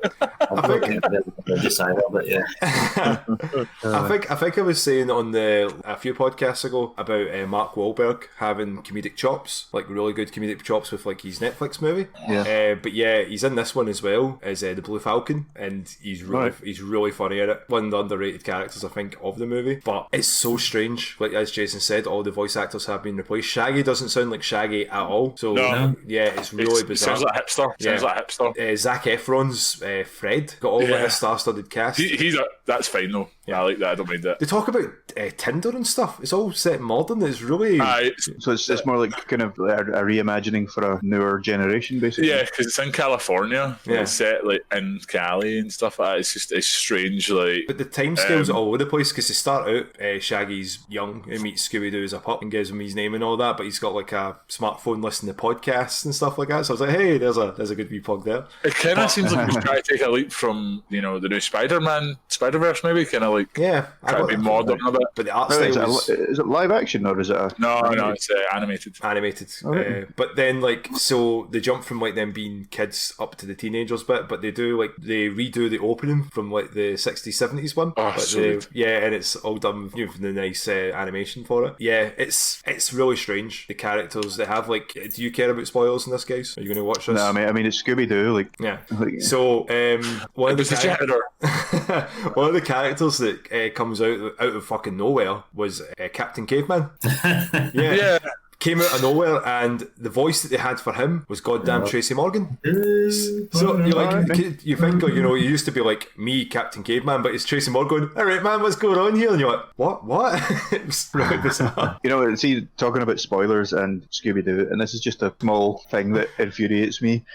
I think I was saying on a few podcasts ago about Mark Wahlberg having comedic chops, like really good comedic chops with like his Netflix movie. Yeah. But yeah, he's in this one as well as the Blue Falcon, and he's really funny in it. One of the underrated characters I think of the movie. But it's so strange. Like as Jason said, all the voice actors have been replaced. Shaggy doesn't sound like Shaggy at all. So it's really bizarre. Sounds like hipster. Zac Efron's Fred got all like a star-studded cast. That's fine though. Yeah, I like that. I don't mind that. They talk about Tinder and stuff. It's all set modern. It's really so it's more like kind of a reimagining for a newer generation, basically. Yeah, because it's in California. Yeah, it's set like in Cali and stuff like that. It's strange. Like, but the timescales are all over the place because they start out Shaggy's young and meets Scooby-Doo as a pup and gives him his name and all that. But he's got like a smartphone listening to podcasts and stuff like that. So I was like, hey, there's a good wee plug there. It kind of seems like he's trying to take a leap from the new Spider-Verse maybe, kind of like try to be modern a bit. But the art style is it live action or is it no, it's animated. But then so they jump from like them being kids up to the teenagers bit, but they redo the opening from like the 60s 70s one. And it's all done with the nice animation for it. It's really strange, the characters they have. Like, do you care about spoilers in this, guys? Are you going to watch this? No, I mean it's Scooby-Doo. So one of the characters that comes out of fucking nowhere was Captain Caveman. Came out of nowhere, and the voice that they had for him was goddamn Tracy Morgan. So you're like, you think, you used to be like me, Captain Caveman, but it's Tracy Morgan. All right, man, what's going on here? And you're like, what? It was really bizarre. See, talking about spoilers and Scooby-Doo, and this is just a small thing that infuriates me.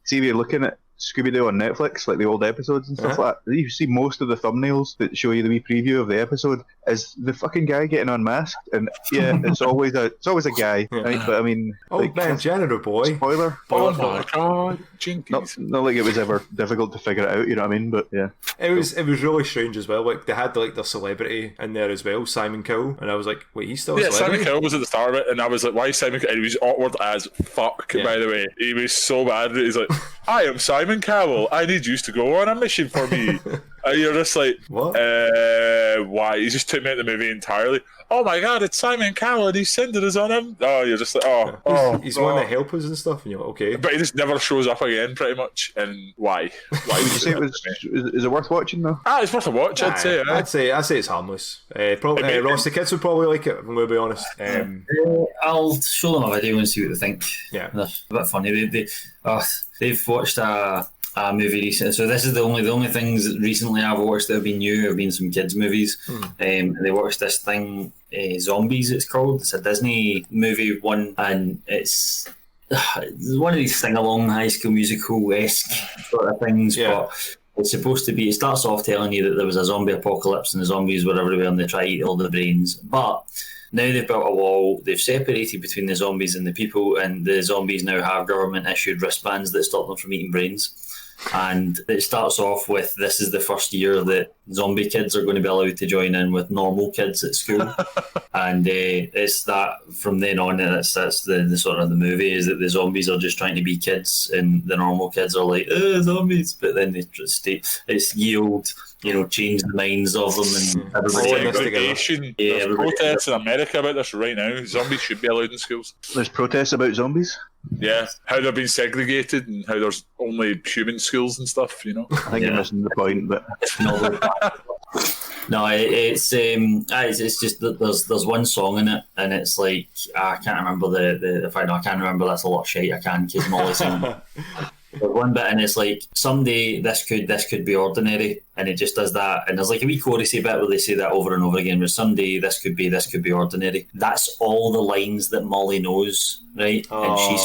See, if you're looking at Scooby-Doo on Netflix, like the old episodes and stuff like that, you see most of the thumbnails that show you the wee preview of the episode is the fucking guy getting unmasked, and it's always a guy, right? But I mean, janitor boy. Spoiler. Oh my god, jinkies. Not like it was ever difficult to figure it out, you know what I mean? But yeah, it was really strange as well. Like they had their celebrity in there as well, Simon Cowell, and I was like, wait, he's still a celebrity? Simon Cowell was at the start of it, and I was like, why is Simon Cowell? And he was awkward as fuck. By the way, he was so bad. He's like, I am Simon Cowell. I need you to go on a mission for me. And you're just like, what? Why? He just took me out of the movie entirely. Oh my god, it's Simon Cowell and he's sending us on him. Oh, you're just like, he's one to help us and stuff, and you're like, okay. But he just never shows up again, pretty much. And why? Why would you say is it worth watching though? It's worth a watch, I'd say. I'd say it's harmless. Ross, the kids would probably like it, I'm going to be honest. I'll show them a video and see what they think. Yeah. They're a bit funny. They've watched a movie recently. So this is the only things recently I've watched that have been new. Have been some kids movies. And they watched this thing, Zombies. It's called. It's a Disney movie one, and it's one of these sing-along High School Musical-esque sort of things. But it's supposed to be. It starts off telling you that there was a zombie apocalypse and the zombies were everywhere and they try to eat all the brains, but now they've built a wall, they've separated between the zombies and the people, and the zombies now have government-issued wristbands that stop them from eating brains. and it starts off with this is the first year that zombie kids are going to be allowed to join in with normal kids at school, and it's that from then on. That's the sort of the movie is that the zombies are just trying to be kids, and the normal kids are like zombies, but then they just it's yield. Change the minds of them, and everybody. There's protests in America about this right now. Zombies should be allowed in schools. There's protests about zombies. Yeah, how they're being segregated and how there's only human schools and stuff. I think you're missing the point, but no, it's just that there's one song in it, and it's like I can't remember the fact. I can't remember. That's a lot of shit. I can't because Molly singing. There's one bit and it's like someday this could be ordinary, and it just does that, and there's like a wee chorusy bit where they say that over and over again, where someday this could be ordinary. That's all the lines that Molly knows, right? And she's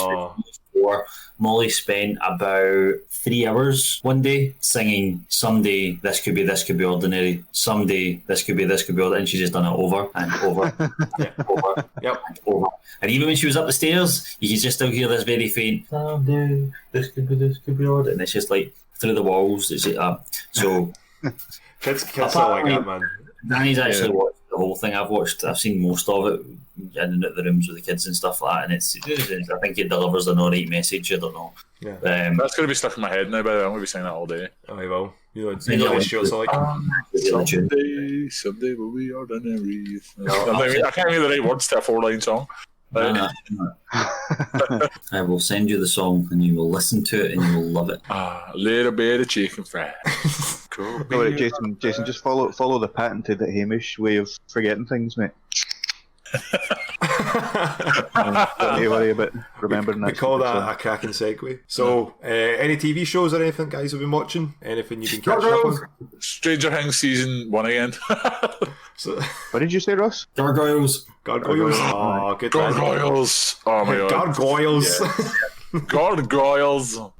54. Molly spent about 3 hours one day singing someday this could be ordinary, someday this could be ordinary, and she's just done it over and over and over and over. And even when she was up the stairs, you could just still hear this very faint someday this could be ordinary, and it's just like through the walls. It's so kids are like that, man. Danny's actually watched the whole thing. I've seen most of it in and out the rooms with the kids and stuff like that, and I think it delivers an alright message. I don't know. Yeah. That's going to be stuck in my head now, by the way. I'm going to be saying that all day. I will. Someday we'll be ordinary. I can't hear the right words to a 4-line song. I will send you the song and you will listen to it and you will love it. A little bit of chicken fry. Cool. No, right, Jason, just follow the patented Hamish way of forgetting things, mate. Don't need to worry about remembering that. We call that a cracking segue. So, any TV shows or anything, guys, have been watching? Anything you've been catching up on? Stranger Things season 1 again. What did you say, Ross? Gargoyles. Oh, good. Gargoyles. Oh my god. Gargoyles. Yes. Gargoyles. Oh,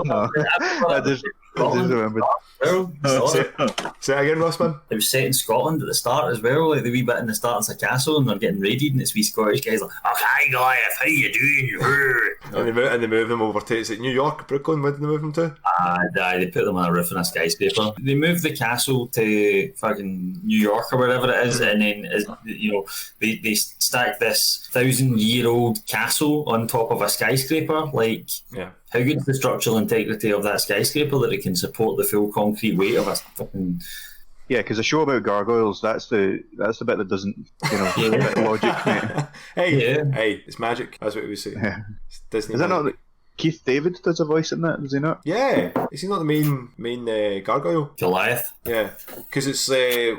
no. I just remembered. Say it again, Rossman. It was set in Scotland at the start as well, like the wee bit in the start, it's a castle and they're getting raided, and it's wee Scottish guys like, "Oh, hi Goliath, how you doing?" And they move them over to, is it New York, Brooklyn? Where did they move them to? They put them on a roof in a skyscraper. They moved the castle to fucking New York or wherever it is, and then they stack this 1,000-year-old castle on top of a skyscraper. Like, how good is the structural integrity of that skyscraper that it can support the full concrete weight of a fucking... Yeah, because a show about gargoyles, that's the bit that doesn't, bit logic, mate. Hey, it's magic. That's what we say. Yeah. It's Disney. Is that not Keith David does a voice in that? Does he not? Yeah, is he not the main gargoyle? Goliath. Yeah, because it's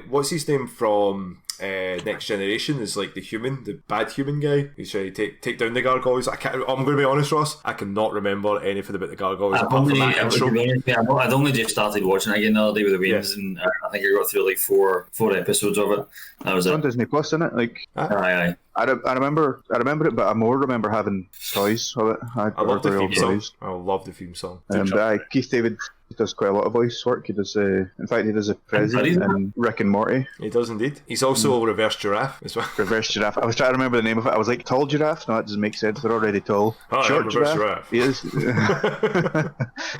what's his name from Next Generation is like the bad human guy who's trying to take down the gargoyles. I'm going to be honest, Ross, I cannot remember anything about the gargoyles apart from that intro. I'd only just started watching it again the other day with the Waynes, and I think I got through like four episodes of it. That was it's it. on Disney Plus, isn't it? Like, aye. I remember it, but I more remember having toys of it. I love the theme song. I love the theme song. But Keith David does quite a lot of voice work. He does, in fact, he does a president in Rick and Morty. He does indeed. He's also Reverse Giraffe as well. Reverse Giraffe. I was trying to remember the name of it. I was like, Tall Giraffe? No, that doesn't make sense. They're already tall. Short Giraffe. He is.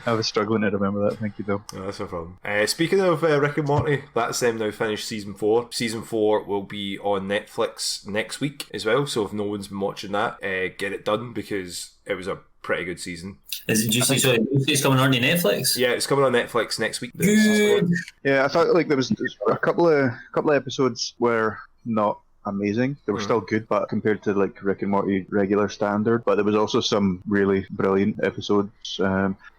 I was struggling to remember that. Thank you, though. No, that's no problem. Speaking of Rick and Morty, that's them now finished season 4. Season 4 will be on Netflix next week as well. So if no one's been watching that, get it done because it was a pretty good season. Is it just it's coming on Netflix? Yeah, it's coming on Netflix next week. Good. Yeah, I thought like there was a couple of episodes were not amazing. They were still good, but compared to like Rick and Morty regular standard. But there was also some really brilliant episodes,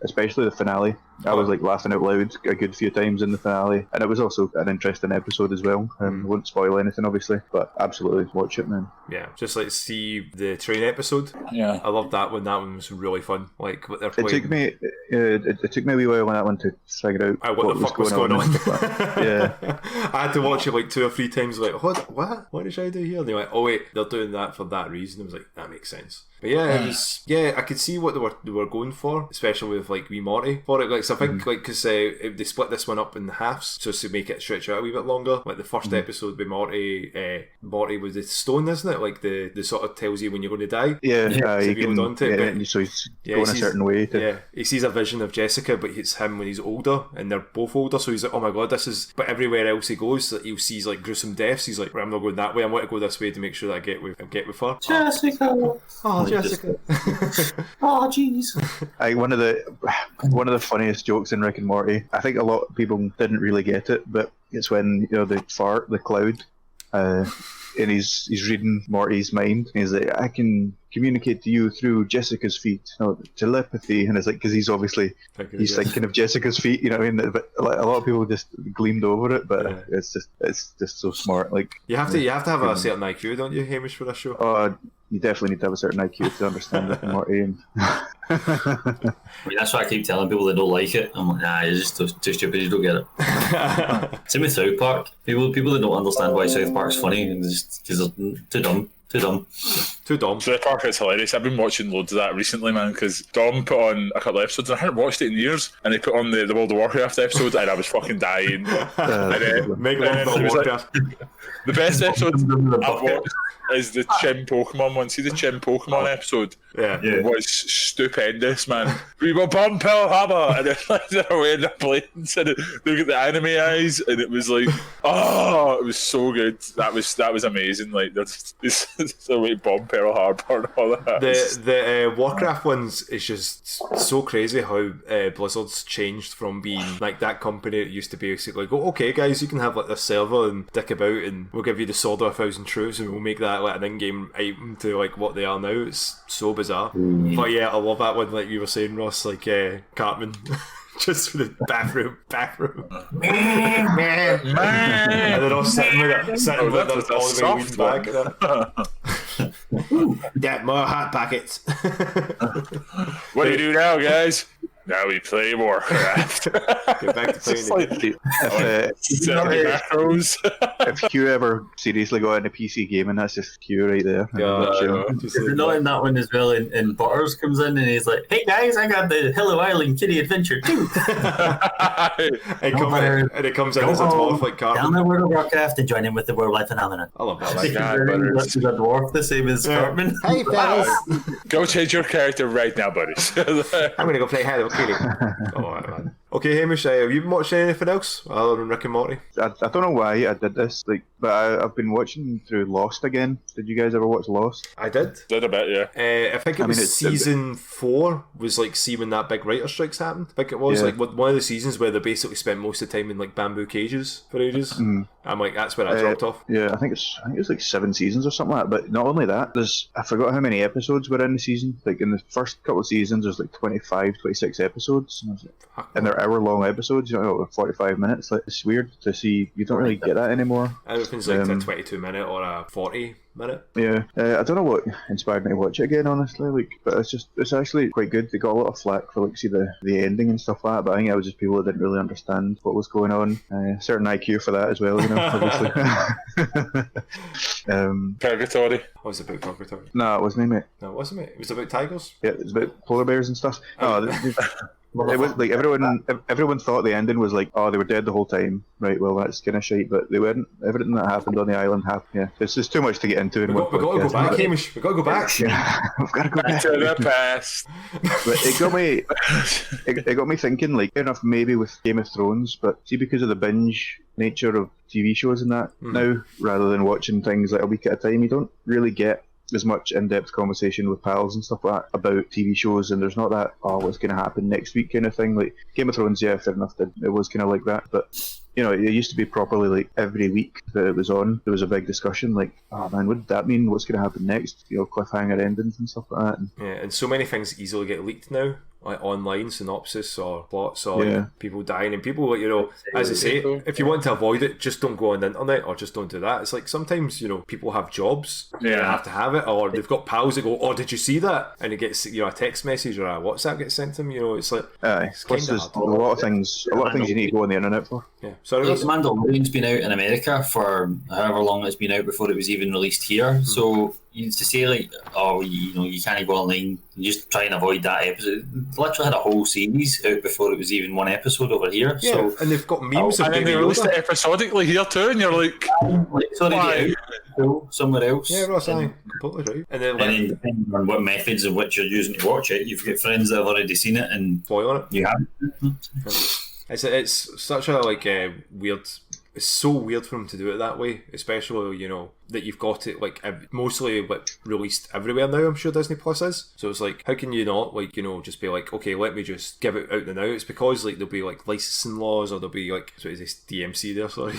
especially the finale. I was like laughing out loud a good few times in the finale, and it was also an interesting episode as well. Won't spoil anything, obviously, but absolutely watch it, man. Yeah, just like see the train episode. Yeah, I loved that one. That one was really fun. Like what they're playing. It took me a wee while on that one to figure out what the fuck was going on. Yeah, I had to watch it like 2 or 3 times. Like, what did I do here? And they're like, oh wait, they're doing that for that reason. I was like, that makes sense. But yeah, it was, I could see what they were going for, especially with like wee Morty. For it, like I think because they split this one up in halves just to make it stretch out a wee bit longer. Like the first episode with Morty with the stone, isn't it? Like the sort of tells you when you're going to die. Yeah, you can. Onto it, so he's going a certain way. He sees a vision of Jessica, but it's him when he's older, and they're both older. So he's like, oh my god, this is. But everywhere else he goes, he sees like gruesome deaths. He's like, I'm not going that way. I want to go this way to make sure that I get with her. Jessica. Oh, Jessica. Oh, jeez. One of the funniest jokes in Rick and Morty. I think a lot of people didn't really get it, but it's when they fart, the cloud, and he's reading Morty's mind. And he's like, I can communicate to you through Jessica's feet, telepathy, and it's like because he's obviously thinking of Jessica's feet, you know what I mean? But like, a lot of people just gleamed over it, but it's just so smart. Like you have to have a certain IQ, don't you, Hamish, for this show? Oh, you definitely need to have a certain IQ to understand Rick and Morty. And I mean, that's why I keep telling people that don't like it. I'm like, nah, you're just too stupid. You don't get it. Same with South Park. People that don't understand why South Park's funny, and just because they're too dumb. Too dumb. South Park is hilarious. I've been watching loads of that recently, man, because Dom put on a couple of episodes and I hadn't watched it in years, and he put on the World of Warcraft episode and I was fucking dying. The best episode I've watched is the Chim Pokemon one. See the Chim Pokemon episode? Yeah. It was stupendous, man. We were bomb Pearl Harbor, and they're away in the planes, and they got the anime eyes, and it was like, oh, it was so good. That was amazing. Like, there's the way bomb Pearl Harbor and all that. The Warcraft ones is just so crazy how Blizzard's changed from being like that company that used to basically go, okay guys, you can have like this server and dick about, and we'll give you the Sword of 1,000 Truths, and we'll make that like an in-game item to like what they are now. It's so bizarre. But yeah, I love that one, like you were saying, Ross, like Cartman. Just for the bathroom. Man. And they're all sitting with it, all the way weeds back. Yeah, more hot pockets. What do you do now, guys? Now we play Warcraft. Get back to playing macros. If Hugh ever seriously got into PC gaming, that's just Hugh right there. If you're not in that one as well, and Butters comes in and he's like, hey guys, I got the Hello Island Kitty Adventure too. And it comes in as a dwarf like Cartman. Down the World of Warcraft and join in with the worldwide phenomenon. I love that. Like, a dwarf the same as Cartman. Hey fellas. Go change your character right now, buddies. I'm going to go play Hello Kitty. Oh, man. Okay, Hamish, have you been watching anything else other than Rick and Morty? I don't know why I did this, but I've been watching through Lost again. Did you guys ever watch Lost? I did. Did a bit, yeah. I think it was season 4 was like, see when that big writer strikes happened. I think it was like one of the seasons where they basically spent most of the time in like bamboo cages for ages. I'm like, that's where I dropped off. Yeah, I think it's like 7 seasons or something like that. But not only that, I forgot how many episodes were in the season. Like in the first couple of seasons, there's like 25, 26 episodes, and they're hour-long episodes. 45 minutes. Like, it's weird to see. You don't really get that anymore. Everything's like a 22-minute or a 40-minute. Yeah, I don't know what inspired me to watch it again, honestly. But it's actually quite good. They got a lot of flack for the ending and stuff like that. But I think it was just people that didn't really understand what was going on. Certain IQ for that as well, obviously. Purgatory. What was it about Purgatory? No, it wasn't, mate. No, it wasn't, mate. It was about tigers. Yeah, it was about polar bears and stuff. It was like everyone thought the ending was like, oh, they were dead the whole time, right? Well, that's kind of shite, but they weren't. Everything that happened on the island happened. Yeah, it's just too much to get into. We've got to go back, Hamish. We've got to go back. Yeah, we've got to go back to the past. But it got me thinking. Like, fair enough, maybe with Game of Thrones, but see, because of the binge nature of TV shows and that now, rather than watching things like a week at a time, you don't really get as much in-depth conversation with pals and stuff like that about TV shows, and there's not that, oh, what's going to happen next week kind of thing. Like Game of Thrones, yeah, fair enough, it was kind of like that, but it used to be properly like every week that it was on, there was a big discussion like, oh man, what did that mean? What's going to happen next? Cliffhanger endings and stuff like that. And so many things easily get leaked now, like online synopsis or plots or people dying, and people, as I say, if you want to avoid it, just don't go on the internet or just don't do that. It's like sometimes people have jobs, they have to have it, or they've got pals that go, oh, did you see that? And it gets a text message or a WhatsApp gets sent to them. It's like plus there's a lot of things you need to go on the internet for. Yeah, sorry. Mandalorian's been out in America for however long it's been out before it was even released here. So to say like, oh, you can't go online, you just try and avoid that episode. Literally had a whole series out before it was even one episode over here. Yeah, so and they've got memes of and then Baby they released Yoda. it episodically here too, and you're like, sorry, why? get out somewhere else. Yeah, Ross, I completely right. And then And then depending on what methods of which you're using to watch it, you've got friends that have already seen it and spoil on it. you haven't. It's such a weird. It's so weird for them to do it that way, especially that you've got it mostly released everywhere now. I'm sure Disney Plus is. So it's like, how can you not just be like, okay, let me just give it out now? It's because there'll be licensing laws, or there'll be what is this, DMC there? Sorry,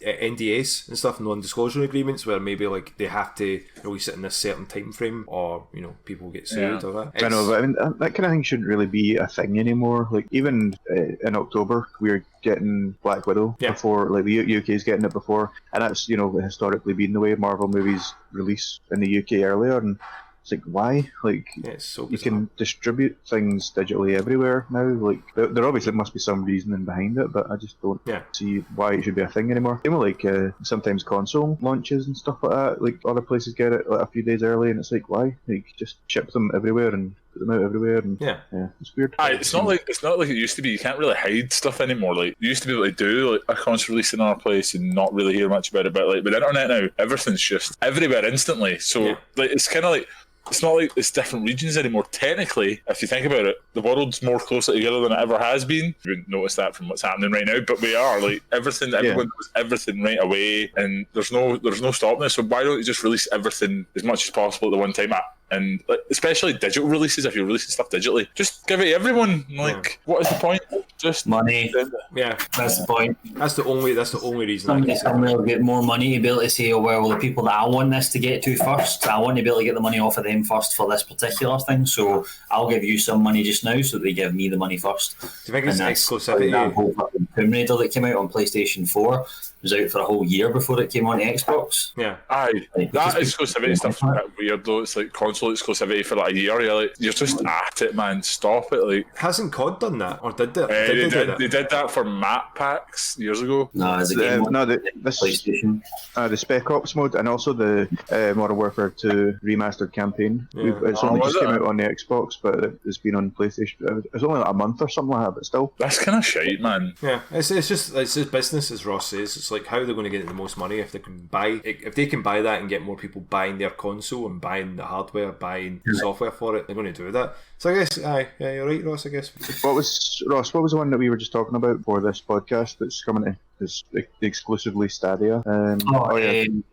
NDAs and stuff, non-disclosure agreements, where maybe they have to release it in a certain time frame, or people get sued or that. I know, but I mean that kind of thing shouldn't really be a thing anymore. Like even in October, we're getting Black Widow before, the UK's getting it before, and that's historically been the way Marvel movies release in the UK earlier, and it's like, why? It's so you can distribute things digitally everywhere now. There obviously must be some reasoning behind it, but I just don't see why it should be a thing anymore. Same with sometimes console launches and stuff like that. Other places get it a few days early, and it's like, why? Just ship them everywhere and put them out everywhere, and it's weird. It's not like it used to be. You can't really hide stuff anymore. You used to be able to do a console release in our place and not really hear much about it. But with the internet now, everything's just everywhere instantly. So it's kind of like, it's not like it's different regions anymore. Technically, if you think about it, the world's more closely together than it ever has been. You wouldn't notice that from what's happening right now, but we are. Everything, everyone knows everything right away, and there's no stopping this. So why don't you just release everything as much as possible at the one time? And especially digital releases, if you're releasing stuff digitally, just give it to everyone. What is the point? Just money. Yeah, that's the point. That's the only reason. Somebody will get more money to be able to say, oh well, the people that I want this to get to first, I want to be able to get the money off of them first for this particular thing. So I'll give you some money just now, so they give me the money first. Do you think it's exclusivity? That whole Tomb Raider that came out on PlayStation 4 was out for a whole year before it came on Xbox. Yeah, aye. That exclusivity stuff's a bit weird though. It's like console exclusivity for a year. You're just at it, man. Stop it. Hasn't COD done that, or did they? They did that for map packs years ago. No, as a game this PlayStation. The Spec Ops mode, and also the Modern Warfare 2 remastered campaign. It's only just came out on the Xbox, but it's been on PlayStation. It's only a month or something like that, but still. That's kind of shite, man. Yeah, it's just business, as Ross says. It's how they're going to get the most money if they can buy that and get more people buying their console and buying the hardware, buying software for it. They're going to do that. So I guess, you're right, Ross. I guess. What was the one that we were just talking about for this podcast that's coming to? It's exclusively Stadia.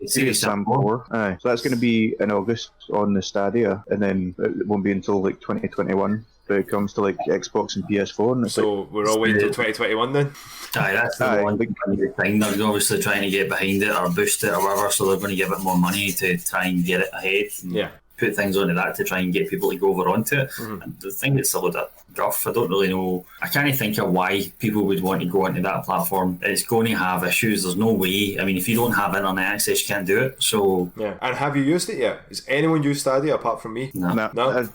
Serious Sam 4. Aye, so that's going to be in August on the Stadia, and then it won't be until 2021. But it comes to Xbox and PS4, and it's we're all waiting until 2021 then. Aye, that's the one thing. They're obviously trying to get behind it or boost it or whatever, so they're going to give it more money to try and get it ahead. Put things onto that to try and get people to go over onto it. And the thing that's a load of guff. I don't really know. I can't think of why people would want to go onto that platform. It's going to have issues. There's no way. I mean, if you don't have internet access, you can't do it. So and have you used it yet? Has anyone used Stadia apart from me? No.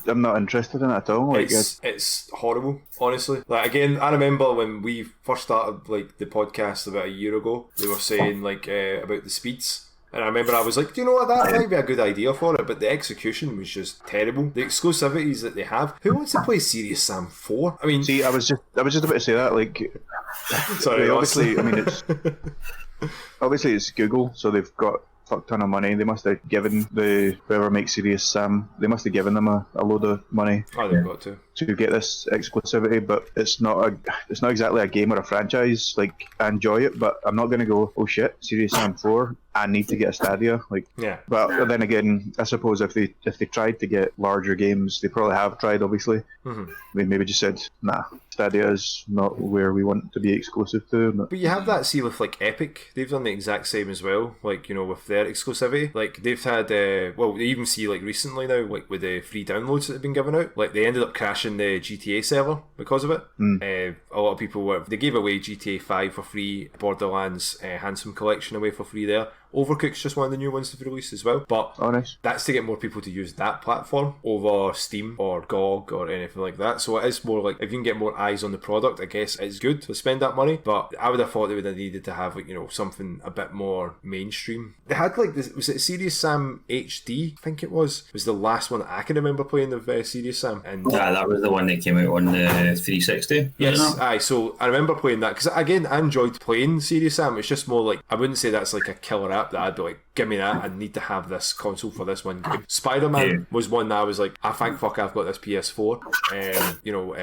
I'm not interested in it at all. It's horrible, honestly. Again, I remember when we first started the podcast about a year ago. They were saying about the speeds. And I remember I was like, do you know what, that might be a good idea for it, but the execution was just terrible. The exclusivities that they have. Who wants to play Serious Sam 4? I mean, see, I was just about to say that. Sorry, obviously, I mean, obviously it's Google, so they've got a fuck ton of money. They must have given whoever makes Serious Sam, they must have given them a load of money. Oh, they've got to get this exclusivity, but it's not exactly a game or a franchise. I enjoy it, but I'm not going to go, oh shit, Serious Sam 4, I need to get a Stadia. But then again, I suppose if they tried to get larger games, they probably have tried, obviously. I mean, maybe just said, nah, Stadia is not where we want to be exclusive to. But you have that, see, with Epic, they've done the exact same as well, with their exclusivity. They've had, they even see recently now, with the free downloads that have been given out, they ended up crashing the GTA server because of it. A lot of people they gave away GTA 5 for free, Borderlands Handsome Collection away for free there. Overcooked's just one of the new ones they've released as well. But nice. That's to get more people to use that platform over Steam or GOG or anything like that. So it is more like, if you can get more eyes on the product, I guess it's good to spend that money. But I would have thought they would have needed to have, like, you know, something a bit more mainstream. They had like this, was it Serious Sam HD? I think it was the last one that I can remember playing of Serious Sam. And yeah, that was the one that came out on the 360. Yes, aye. So I remember playing that because, again, I enjoyed playing Serious Sam. It's just more like, I wouldn't say that's like a killer app that I'd be like, give me that. I need to have this console for this one game. Spider-Man was one that I was like, I thank fuck I've got this PS4. You know,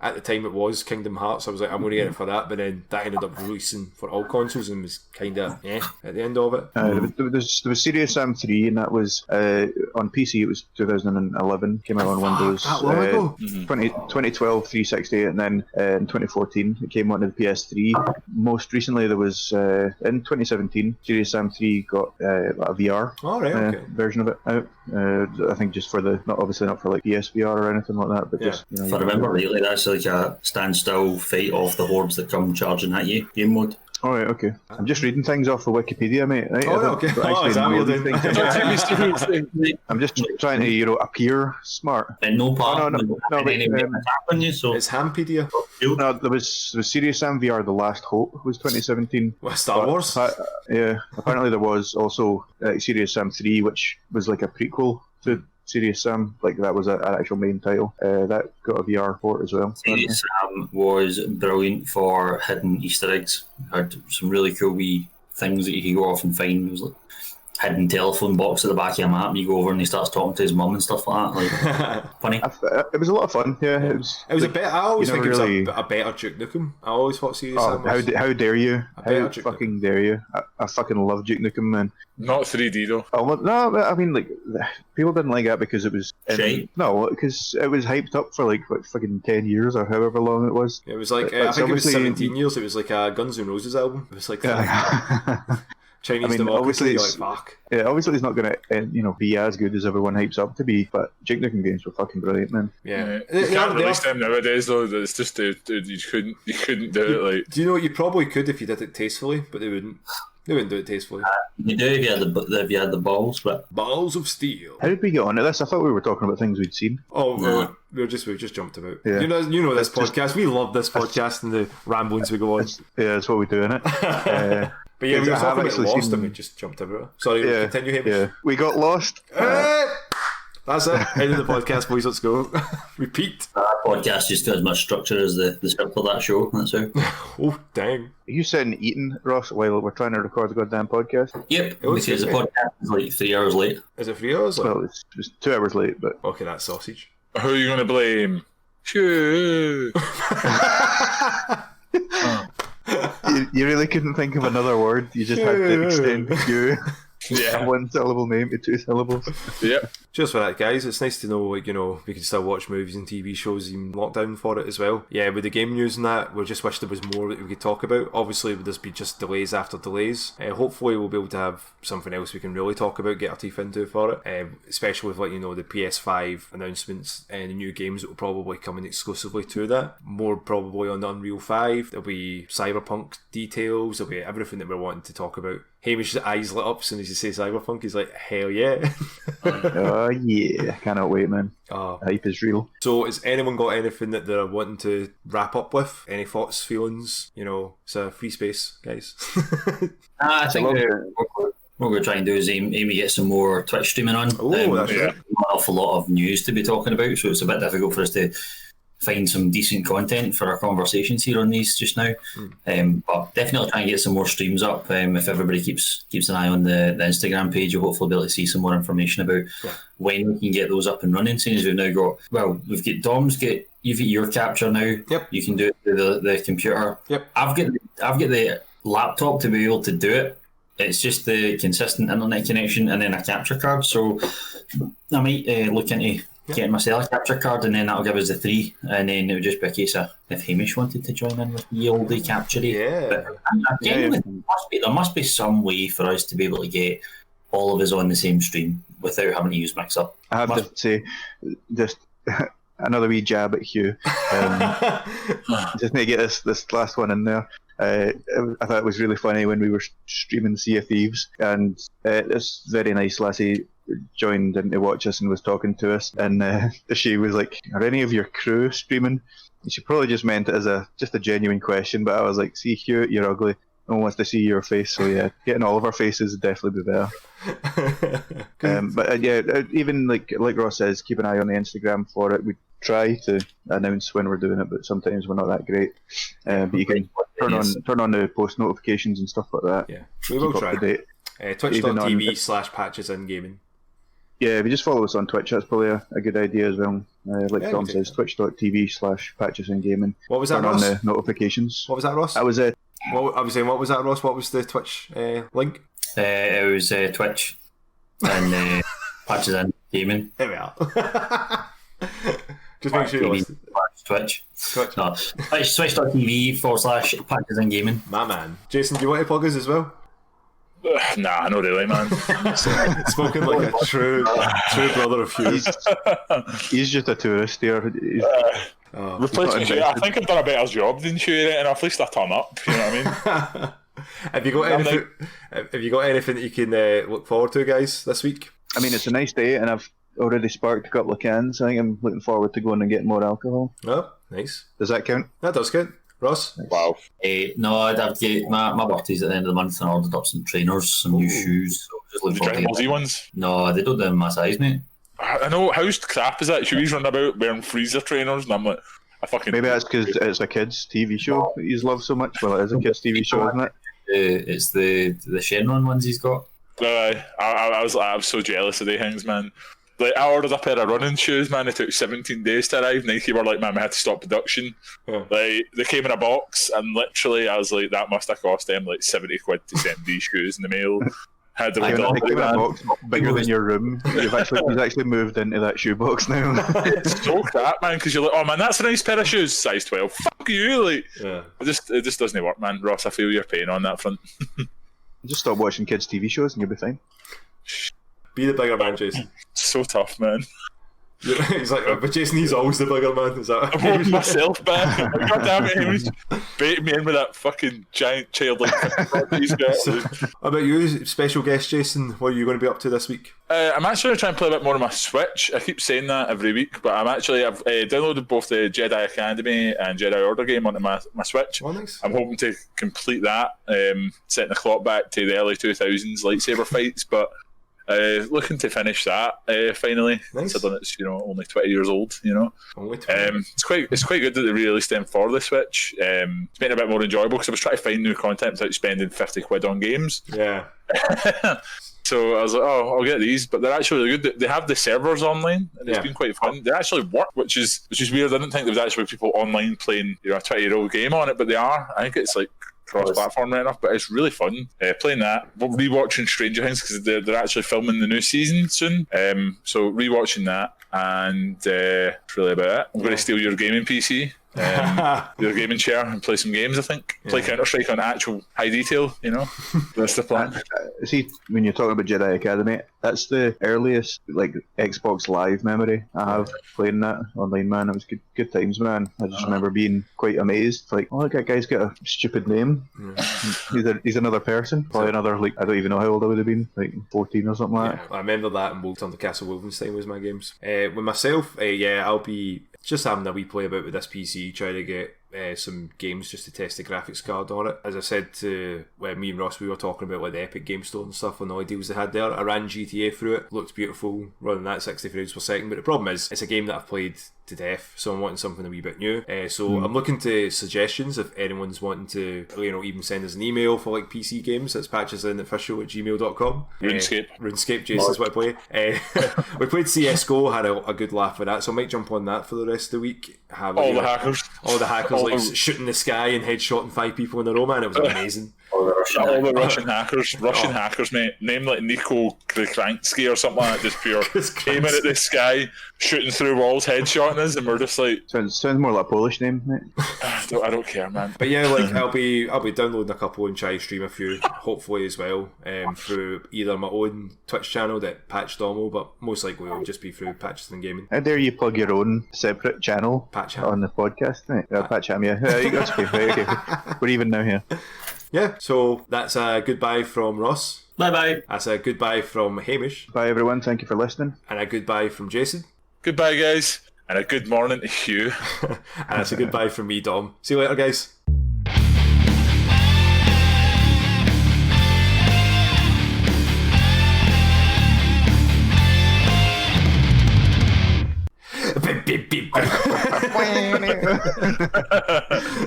at the time it was Kingdom Hearts. I was like, I'm going to get it for that. But then that ended up releasing for all consoles and was kind of at the end of it. There was Serious Sam 3, and that was on PC. It was 2011. Came out on Windows. That long ago. 2012 360, and then in 2014 it came onto the PS3. Most recently, there was in 2017, Serious Sam 3 got a VR version of it out. I think just for obviously not for like PSVR or anything like that, but just, you know, if I remember rightly, that's like a standstill fight off the hordes that come charging at you game mode. All right, okay. I'm just reading things off of Wikipedia, mate. Right? Okay. Is that what you're doing? I'm just trying to, you know, appear smart. And no part. So it's Hampedia. No, there was Serious Sam VR: The Last Hope was 2017. What, Star Wars? Yeah. Apparently there was also Serious Sam 3, which was like a prequel to Serious Sam, like that was an actual main title. That got a VR port as well. Serious Sam was brilliant for hidden Easter eggs. Had some really cool wee things that you could go off and find. It was like hidden telephone box at the back of a map, and you go over and he starts talking to his mum and stuff like that. Like, funny. It was a lot of fun. Yeah, it was like, a better. I always think really... it was a better Duke Nukem. I always thought Serious Sam was... How dare you? How fucking dare you? I fucking love Duke Nukem, man. Not 3D though. Oh, no, I mean, like, people didn't like that because it was no, because it was hyped up for like fucking 10 years or however long it was. It was like I think it was 17 years. It was like a Guns N' Roses album. It was like Chinese democracy. You're like, fuck. Yeah, obviously it's not going to be as good as everyone hypes up to be, but Duke Nukem games were fucking brilliant, man. Yeah, you can't release them nowadays though. It's just you couldn't do it. Like, do you know what? You probably could if you did it tastefully, but they wouldn't. They wouldn't do it tastefully. You do if you had the balls, but balls of steel. How did we get onto this? I thought we were talking about things we'd seen. Oh, we just jumped about. Yeah. You know this podcast. We love this podcast and the ramblings we go on. That's what we do, innit? But yeah, we were talking about Lost and we just jumped about it. Sorry, continue, Hamish. Yeah, we got lost. That's it. End of the podcast, boys. Let's go. Repeat. That podcast just got as much structure as the script for that show. That's how. Oh, dang. Are you sitting eating, Ross, while we're trying to record the goddamn podcast? Yep, because the podcast is like 3 hours late. Is it 3 hours? Well, it's 2 hours late, but... Okay, that's sausage. Who are you going to blame? Hugh. You really couldn't think of another word. You just had to extend Hugh. Yeah. 1 syllable name to 2 syllables. Yep. Just for that, guys, it's nice to know, like, you know, we can still watch movies and TV shows in lockdown for it as well. Yeah, with the game news and that, we just wish there was more that we could talk about. Obviously, would this be just delays after delays? Hopefully, we'll be able to have something else we can really talk about, get our teeth into for it. Especially with, like, you know, the PS5 announcements and the new games that will probably come in exclusively to that. More probably on the Unreal 5. There'll be Cyberpunk details. There'll be everything that we're wanting to talk about. Hamish's eyes lit up as soon as you say Cyberpunk. He's like, hell yeah. Oh yeah, cannot wait, man. Hype is real. So has anyone got anything that they're wanting to wrap up with? Any thoughts, feelings? You know, it's a free space, guys. I think what we're going to try and do is aim to get some more Twitch streaming on. That's an awful lot of news to be talking about, so it's a bit difficult for us to find some decent content for our conversations here on these just now. But definitely try and get some more streams up. If everybody keeps an eye on the Instagram page, you'll hopefully be able to see some more information about when we can get those up and running. Seeing as we've now got, we've got Dom's you've got your capture now. Yep. You can do it through the computer. Yep. I've got the laptop to be able to do it. It's just the consistent internet connection and then a capture card. So I might look into getting myself a capture card, and then that'll give us the 3, and then it would just be a case of if Hamish wanted to join in with the oldie capture. But there must be some way for us to be able to get all of us on the same stream without having to use mix-up. I have to say, just another wee jab at Hugh. Just need to get this last one in there. I thought it was really funny when we were streaming Sea of Thieves, and this very nice lassie joined in to watch us and was talking to us, and she was like, "Are any of your crew streaming?" And she probably just meant it as just a genuine question, but I was like, "See, Hugh, you're ugly. No one wants to see your face, so yeah, getting all of our faces would definitely be better." But even like Ross says, keep an eye on the Instagram for it. We try to announce when we're doing it, but sometimes we're not that great. But you can turn on the post notifications and stuff like that. Yeah, we will try. Twitch.tv/patchesingaming. Yeah, if you just follow us on Twitch, that's probably a good idea as well. Like Tom says, twitch.tv/patchesingaming. What was that, Turn Ross? on the notifications. What was that, Ross? That was it. What I was saying, what was that, Ross? What was the Twitch link? It was Twitch and Patches in Gaming. There we are. Just make sure you listen. Twitch. No, Twitch.tv/Patches in Gaming. My man. Jason, do you want to plug us as well? Nah, not really, man. Spoken like a true brother of Hugh. He's just a tourist here. Replacement Hugh, I think I've done a better job than Hugh, and at least I turn up. You know what I mean? Have you got anything that you can look forward to, guys, this week? I mean, it's a nice day, and I've already sparked a couple of cans. I think I'm looking forward to going and getting more alcohol. Oh, nice. Does that count? That does count. Ross? Wow. No, I'd have to get my birthday's at the end of the month, and I ordered up some trainers, some new shoes. So just looking The Dragon Ball Z ones? No, they don't do them my size, mate. I know, how's crap is that? Hughes running about wearing freezer trainers, and I'm like, maybe that's because it's a kids' TV show that he's loved so much. Well, it is a kids' TV show, isn't it? It's the Shenron ones he's got. I was so jealous of the things, man. Like, I ordered a pair of running shoes, man. It took 17 days to arrive. Nike were like, man, we had to stop production. Yeah. Like, they came in a box, and literally, I was like, that must have cost them like 70 quid to send these shoes in the mail. Had them They came in a box bigger than your room. He's actually moved into that shoebox now. It's so crap, man, because you're like, oh man, that's a nice pair of shoes, size 12. Fuck you, like. Yeah. It just doesn't work, man. Ross, I feel your pain on that front. Just stop watching kids' TV shows and you'll be fine. Be the bigger man, Jason. So tough, man. He's like, but Jason, he's always the bigger man. Is that? I'm holding myself back. God damn it, he was baiting me in with that fucking giant childlike. How about you, special guest Jason? What are you going to be up to this week? I'm actually going to try and play a bit more on my Switch. I keep saying that every week, but I've downloaded both the Jedi Academy and Jedi Order game onto my Switch. Oh, nice. I'm hoping to complete that, setting the clock back to the early 2000s lightsaber fights, but looking to finish that finally. Nice. Considering it's only 20 years old. Only 20. It's quite good that they released them for the Switch. It's made it a bit more enjoyable because I was trying to find new content without spending 50 quid on games. Yeah. So I was like, oh, I'll get these, but they're actually really good. They have the servers online, and it's been quite fun. They actually work, which is weird. I didn't think there was actually people online playing a 20-year-old game on it, but they are. I think it's like cross-platform right enough, but it's really fun playing that. We're rewatching Stranger Things because they're actually filming the new season soon. So rewatching that, and that's really about it. I'm going to steal your gaming PC, your gaming chair, and play some games. I think play Counter-Strike on actual high detail. That's the plan. See, when you're talking about Jedi Academy, that's the earliest like Xbox Live memory I have playing that online. Man, it was good times, man. I just remember being quite amazed. Like, oh, look, that guy's got a stupid name. He's another person. Probably another, like, I don't even know how old I would have been, like 14 or something like that. I remember that, and Walked on the Castle Wolfenstein was my games. With myself, I'll be just having a wee play about with this PC, trying to get some games just to test the graphics card on it. As I said to me and Ross, we were talking about like the Epic Game Store and stuff and all the deals they had there. I ran GTA through it, looked beautiful, running that 60 frames per second, but the problem is it's a game that I've played to death, so I'm wanting something a wee bit new. I'm looking to suggestions if anyone's wanting to even send us an email for like PC games. That's patchesinofficial@gmail.com. RuneScape, Jason's what I play. We played CSGO, had a good laugh with that, so I might jump on that for the rest of the week. All the hackers like shooting the sky and headshotting 5 people in a row, man. It was amazing. All the Russian hackers, mate. Name like Nico Kransky or something like that, just pure aiming at the sky, shooting through walls, headshotting us, and we're just like... Sounds more like a Polish name, mate. I don't care, man. But yeah, like I'll be downloading a couple and try to stream a few, hopefully as well, through either my own Twitch channel that Patch Domo, but most likely it'll just be through Patches and Gaming. How dare you plug your own separate channel Patch Ham. on the podcast? Patch Ham, yeah. That's okay. Right, okay. We're even now here. Yeah, so that's a goodbye from Ross. Bye-bye. That's a goodbye from Hamish. Bye, everyone. Thank you for listening. And a goodbye from Jason. Goodbye, guys. And a good morning to Hugh. And that's a goodbye from me, Dom. See you later, guys.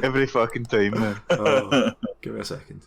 Every fucking time, man. Oh, give me a second.